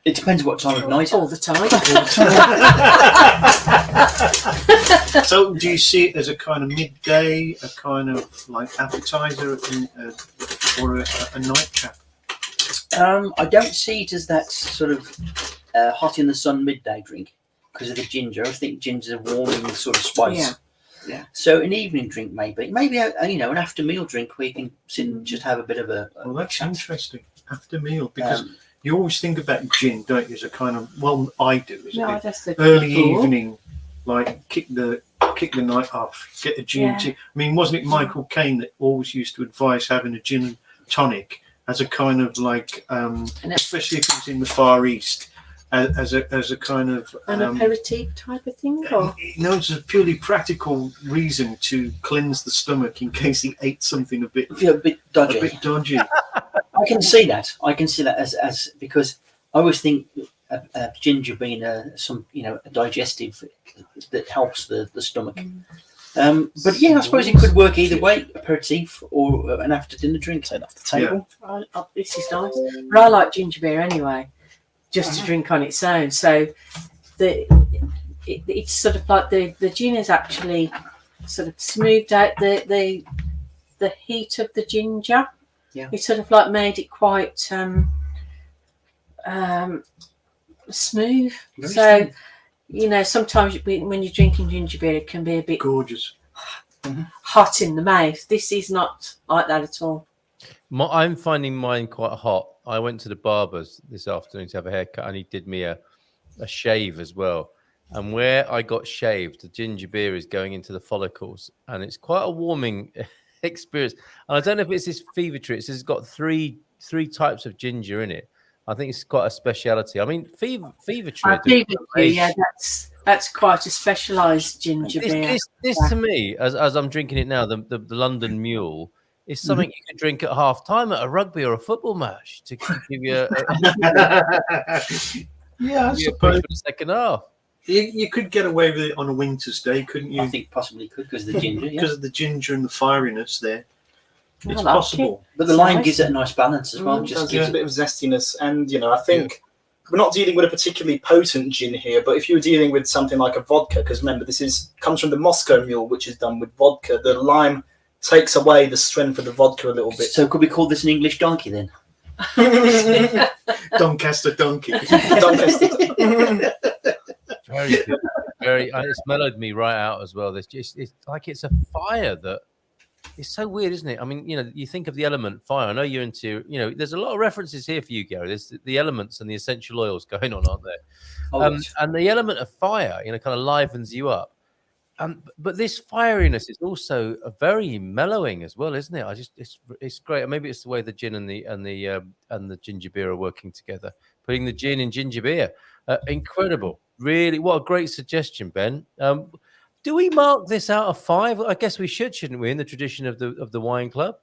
it depends what time of night. All the time. So do you see it as a kind of midday, a kind of like appetizer, or a nightcap? I don't see it as that sort of hot in the sun midday drink because of the ginger. I think ginger's a warming sort of spice. Yeah. So an evening drink maybe an after meal drink where you can sit and just have a bit of a Well, that's interesting. After meal, because you always think about gin, don't you? As a kind of, well, I do. As a bit early evening, like kick the night off, get a gin. I mean, wasn't it Michael Caine that always used to advise having a gin and tonic as a kind of like, especially if it was in the Far East, as a kind of an aperitif type of thing, or no, it's a purely practical reason to cleanse the stomach in case he ate something a bit dodgy. A bit dodgy. I can see that. I can see that as because I always think of ginger being a digestive that helps the stomach. But yeah, I suppose it could work either way, aperitif or an after dinner drink. So off the table. This is nice. But I like ginger beer anyway, just to drink on its own. So it's sort of like the gin has actually sort of smoothed out the heat of the ginger. Yeah. It's sort of like made it quite smooth. Very smooth. Sometimes when you're drinking ginger beer, it can be a bit Gorgeous. hot in the mouth. This is not like that at all. I'm finding mine quite hot. I went to the barber's this afternoon to have a haircut, and he did me a shave as well. And where I got shaved, the ginger beer is going into the follicles, and it's quite a warming experience. And I don't know if it's this fever tree. It's got three types of ginger in it. I think it's quite a speciality. I mean, fever tree. That's quite a specialised ginger beer. This to me, as I'm drinking it now, the London Mule, is something you can drink at half time at a rugby or a football match to give you yeah, I push suppose for the second half. you could get away with it on a winter's day, couldn't you? I think possibly could because of the ginger. Because of the ginger and the firiness there. It's I like possible. But the lime gives it a nice balance as well. Just gives a bit of zestiness, and I think we're not dealing with a particularly potent gin here. But if you were dealing with something like a vodka, because remember comes from the Moscow Mule, which is done with vodka, the lime takes away the strength of the vodka a little bit. So could we call this an English donkey then? Doncaster donkey. Doncaster. Very good. It's mellowed me right out as well. It's like it's a fire that. It's so weird, isn't it? I mean, you think of the element fire. I know you're into, there's a lot of references here for you, Gary. There's the elements and the essential oils going on, aren't there? And the element of fire, kind of livens you up. But this fieriness is also a very mellowing as well, isn't it? It's great. Maybe it's the way the gin and the ginger beer are working together. Putting the gin in ginger beer, incredible. Really, what a great suggestion, Ben. Do we mark this out of 5? I guess we shouldn't we? In the tradition of the wine club.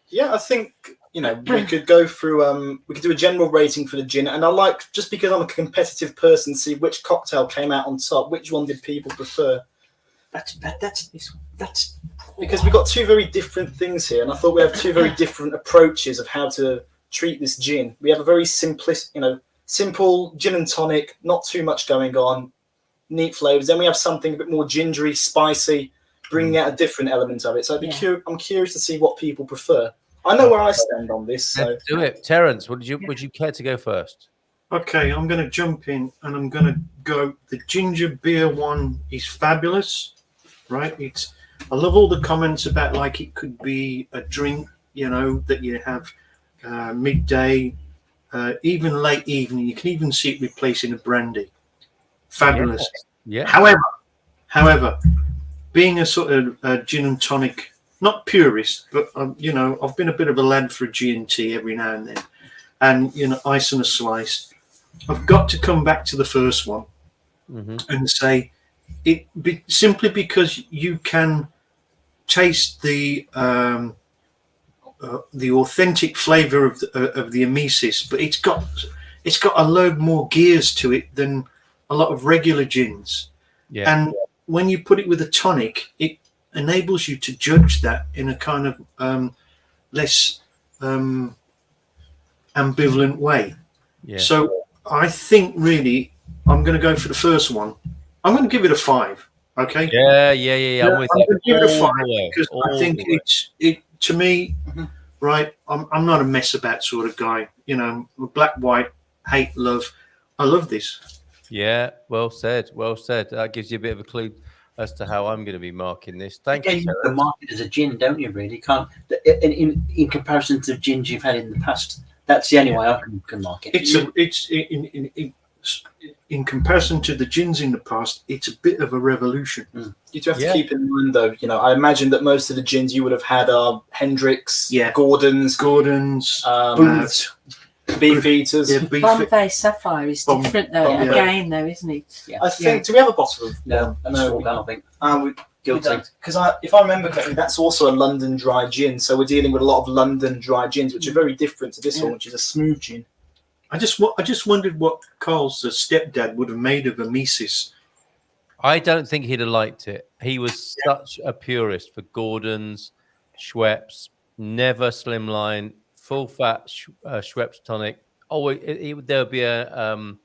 Yeah, I think we could go through. We could do a general rating for the gin, and I like, just because I'm a competitive person, see which cocktail came out on top. Which one did people prefer? That's because we've got two very different things here, and I thought we have two very different approaches of how to treat this gin. We have a very simple gin and tonic, not too much going on. Neat flavors. Then we have something a bit more gingery, spicy, bringing out a different element of it. So I'm curious to see what people prefer. I know where I stand on this. So let's do it, Terence. Would you care to go first? Okay, I'm going to jump in and I'm going to go. The ginger beer one is fabulous, right? I love all the comments about like it could be a drink, that you have midday, even late evening. You can even see it replacing a brandy. Fabulous. Yeah. However, being a sort of gin and tonic, not purist, but I've been a bit of a lad for a G&T every now and then, and ice and a slice. I've got to come back to the first one and say simply because you can taste the authentic flavour of the Amicis, but it's got a load more gears to it than a lot of regular gins. Yeah. And when you put it with a tonic, it enables you to judge that in a kind of less ambivalent way. Yeah. So I think really I'm going to go for the first one. I'm going to give it a 5. Okay. Yeah. I'm going to give it a 5 because I think it to me, right. I'm not a mess about sort of guy. Black, white, hate, love. I love this. Yeah, well said. That gives you a bit of a clue as to how I'm going to be marking this. Thank you. You can mark it as a gin, don't you? Really, can't in comparison to gins you've had in the past. That's the only way I can mark it. It's in comparison to the gins in the past. It's a bit of a revolution. You do have to keep in mind, though. I imagine that most of the gins you would have had are Hendricks, Gordons, Booths. Beefeaters. Bombay Sapphire is different though, again though, isn't it? I think. Do we have a bottle of? No, I think. Guilty. Because if I remember correctly, that's also a London dry gin. So we're dealing with a lot of London dry gins, which are very different to this one, which is a smooth gin. I just wondered what Carl's stepdad would have made of Amicis. I don't think he'd have liked it. He was such a purist for Gordon's, Schweppes, never slimline, full fat Schweppes tonic. Oh, there would be an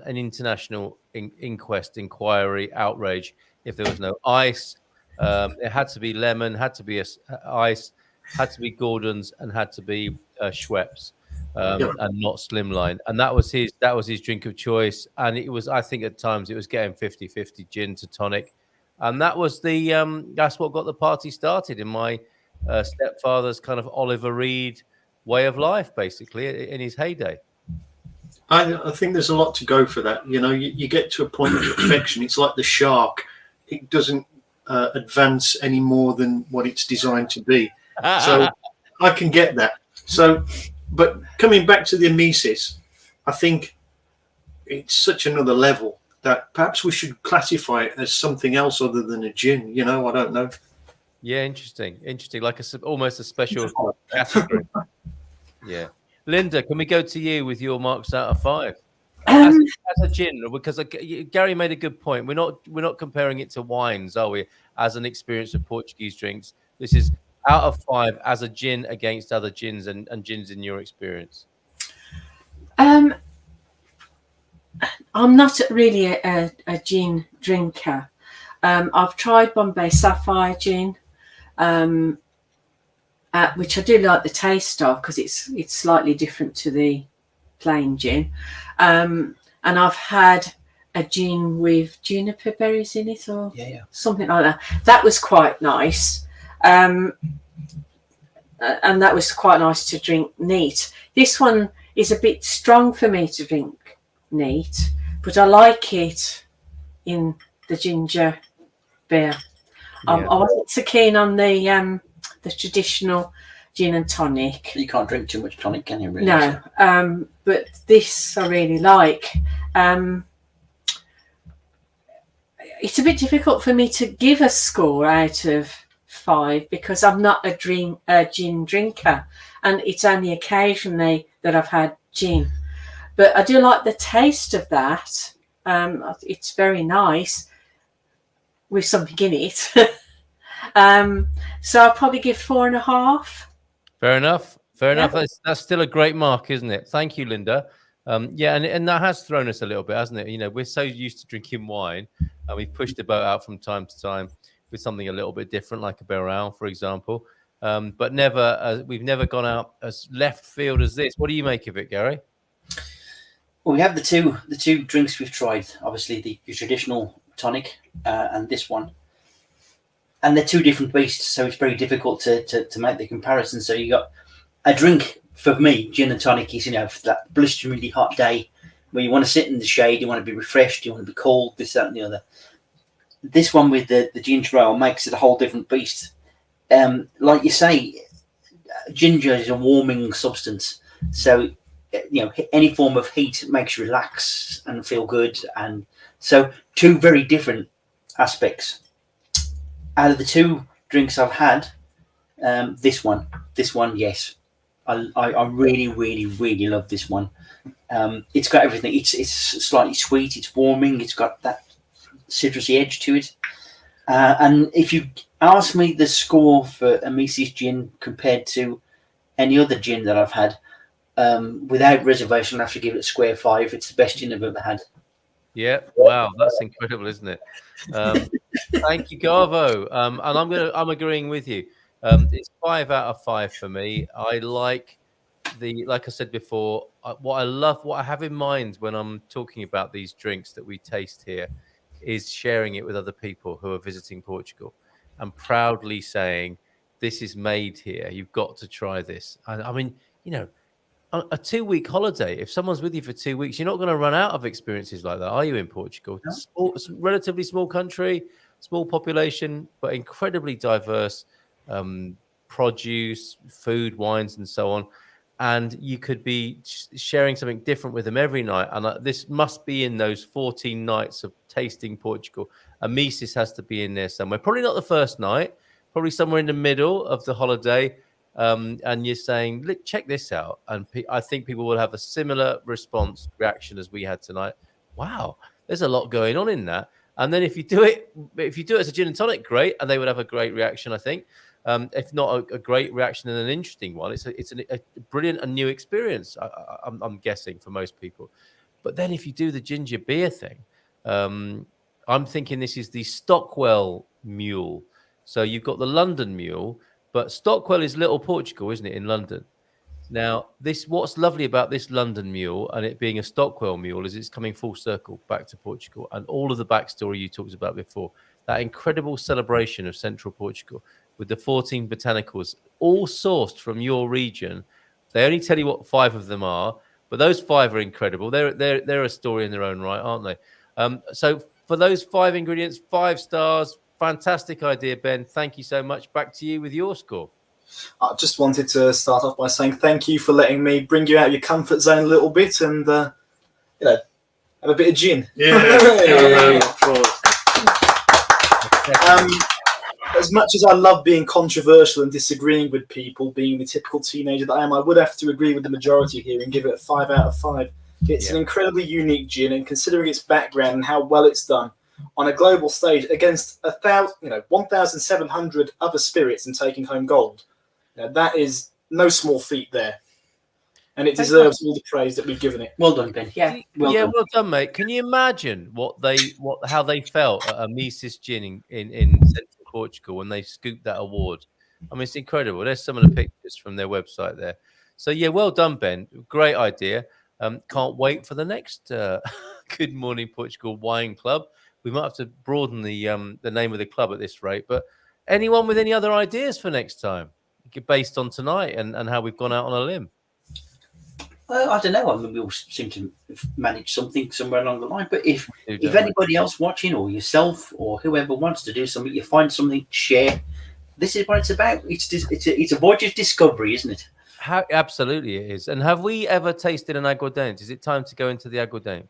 international inquiry, outrage if there was no ice. It had to be lemon, had to be ice, had to be Gordon's, and had to be Schweppes. And not slimline, and that was his drink of choice. And it was, I think, at times it was getting 50-50 gin to tonic, and that was that's what got the party started in my stepfather's kind of Oliver Reed way of life, basically, in his heyday. I think there's a lot to go for that. You know, you get to a point of perfection. It's like the shark; it doesn't advance any more than what it's designed to be. So I can get that. So. But coming back to the Amicis, I think it's such another level that perhaps we should classify it as something else other than a gin. You know, I don't know. Yeah, interesting. Like almost a special category. Yeah, Linda, can we go to you with your marks out of 5 as a gin? Because Gary made a good point. We're not comparing it to wines, are we? As an experience of Portuguese drinks, this is out of 5 as a gin against other gins and gins in your experience. I'm not really a gin drinker. I've tried Bombay Sapphire gin, which I do like the taste of because it's slightly different to the plain gin. And I've had a gin with juniper berries in it or something like that. That was quite nice. And that was quite nice to drink neat. This one is a bit strong for me to drink neat, but I like it in the ginger beer. I wasn't so keen on the traditional gin and tonic. You can't drink too much tonic, can you? Really? No, but this I really like. It's a bit difficult for me to give a score out of 5 because I'm not a gin drinker, and it's only occasionally that I've had gin. But I do like the taste of that. It's very nice with something in it. So I'll probably give 4.5. Fair enough. That's still a great mark, isn't it? Thank you, Linda. And that has thrown us a little bit, hasn't it? You know, we're so used to drinking wine, and we've pushed the boat out from time to time with something a little bit different, like a Beral, for example. But we've never gone out as left field as this. What do you make of it, Gary? Well, we have the two drinks we've tried. Obviously, the traditional tonic and this one, and they're two different beasts, so it's very difficult to make the comparison. So you got a drink for me, gin and tonic is, for that blisteringly hot day where you want to sit in the shade, you want to be refreshed, you want to be cold, this, that, and the other. This one with the ginger ale makes it a whole different beast. Like you say, ginger is a warming substance, so any form of heat makes you relax and feel good, and so two very different aspects. Out of the two drinks I've had, this one, yes, I really, really, really love this one. It's got everything. It's slightly sweet. It's warming. It's got that citrusy edge to it. And if you ask me the score for Amicis gin compared to any other gin that I've had, without reservation, I have to give it a square 5. It's the best gin I've ever had. Yeah, wow, that's incredible, isn't it? Thank you, Garvo. And I'm agreeing with you. It's 5 out of 5 for me. I like I said before, what I have in mind when I'm talking about these drinks that we taste here is sharing it with other people who are visiting Portugal and proudly saying, this is made here. You've got to try this. I mean, a 2-week holiday, if someone's with you for 2 weeks, you're not going to run out of experiences like that, are you, in Portugal? No. Relatively small country, small population, but incredibly diverse produce, food, wines, and so on. and you could be sharing something different with them every night. And this must be in those 14 nights of tasting Portugal. Amicis has to be in there somewhere. Probably not the first night, probably somewhere in the middle of the holiday. And you're saying, look, check this out. And I think people will have a similar reaction as we had tonight. Wow, there's a lot going on in that. And then if you do it as a gin and tonic, great. And they would have a great reaction, I think. If not a great reaction and an interesting one, it's a brilliant and new experience. I'm guessing for most people. But then if you do the ginger beer thing, I'm thinking this is the Stockwell Mule. So you've got the London Mule, but Stockwell is Little Portugal, isn't it, in London? Now, what's lovely about this London Mule and it being a Stockwell Mule is it's coming full circle back to Portugal, and all of the backstory you talked about before, that incredible celebration of central Portugal with the 14 botanicals, all sourced from your region. They only tell you what 5 of them are, but those 5 are incredible. They're a story in their own right, aren't they? So for those 5 ingredients, 5 stars, fantastic idea, Ben. Thank you so much. Back to you with your score. I just wanted to start off by saying thank you for letting me bring you out of your comfort zone a little bit and, have a bit of gin. Yeah, of course. As much as I love being controversial and disagreeing with people, being the typical teenager that I am, I would have to agree with the majority here and give it a 5 out of 5. It's an incredibly unique gin, and considering its background and how well it's done on a global stage against 1,700 other spirits and taking home gold, that is no small feat there, and it deserves all the praise that we've given it. Well done, Ben. Well done, mate. Can you imagine how they felt at Amicis GIN in Central Portugal when they scooped that award? I mean, it's incredible. There's some of the pictures from their website there. So yeah, well done, Ben. Great idea. Can't wait for the next Good Morning Portugal Wine Club. We might have to broaden the name of the club at this rate. But anyone with any other ideas for next time, based on tonight and how we've gone out on a limb? I don't know. I mean, we all seem to manage something somewhere along the line. But if anybody else watching, or yourself, or whoever wants to do something, you find something, share. This is what it's about. It's a voyage of discovery, isn't it? Absolutely, it is. And have we ever tasted an aguardente? Is it time to go into the aguardente?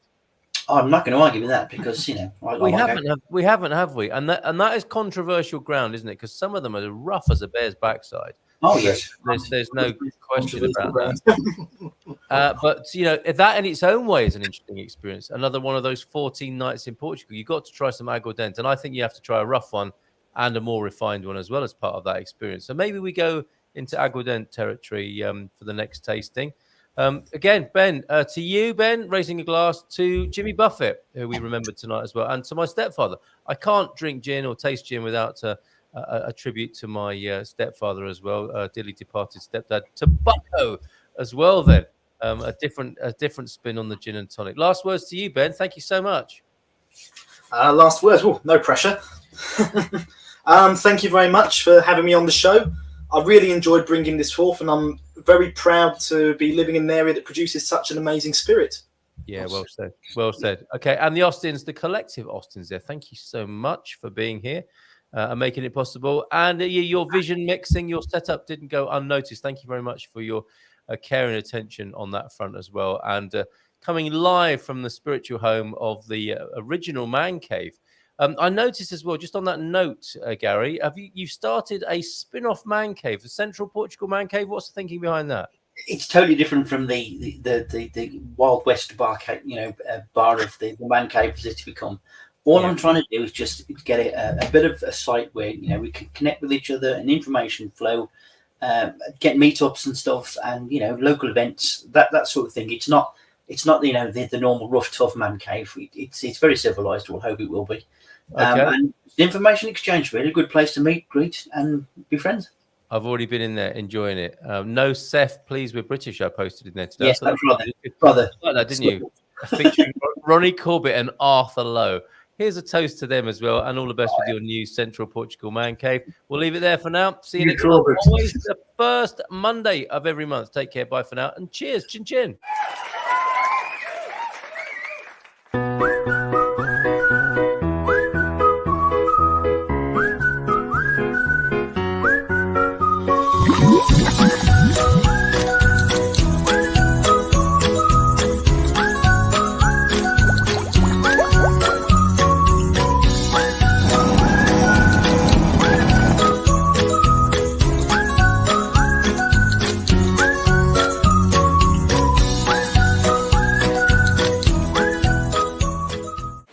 I'm not going to argue with that because we haven't, have we? And that is controversial ground, isn't it? Because some of them are rough as a bear's backside. Oh yes, there's no question about that. But that in its own way is an interesting experience. Another one of those 14 nights in Portugal. You got to try some aguardente, and I think you have to try a rough one and a more refined one as well as part of that experience. So maybe we go into aguardente territory for the next tasting. Again, Ben, to you, Ben, raising a glass to Jimmy Buffett, who we remembered tonight as well, and to my stepfather. I can't drink gin or taste gin without a tribute to my stepfather as well, dearly departed stepdad, to Bucko as well. Then a different spin on the gin and tonic. Last words to you, Ben. Thank you so much. Last words. Oh, no pressure. Thank you very much for having me on the show. I really enjoyed bringing this forth, and I'm very proud to be living in an area that produces such an amazing spirit. Yeah, well said. Well said. Okay, and the Austins, the collective Austins there, thank you so much for being here and making it possible. And your vision mixing, your setup didn't go unnoticed. Thank you very much for your care and attention on that front as well. And coming live from the spiritual home of the original man cave. I noticed as well, just on that note, Gary, you've started a spin-off man cave, the Central Portugal man cave. What's the thinking behind that? It's totally different from the Wild West bar cave, bar of the man cave as it's become. All I'm trying to do is just get a bit of a site where we can connect with each other and information flow, get meetups and stuff, and local events, that sort of thing. It's not the normal rough tough man cave. It's very civilized. We'll hope it will be. Okay. And the information exchange, really good place to meet, greet, and be friends. I've already been in there enjoying it. No Seth, please, we're British. I posted in there today. Yes, that's brother. Like that, didn't you? Featuring Ronnie Corbett and Arthur Lowe. Here's a toast to them as well, and all the best with your new Central Portugal man cave. We'll leave it there for now. See you next week. Always the first Monday of every month. Take care. Bye for now, and cheers. Chin chin.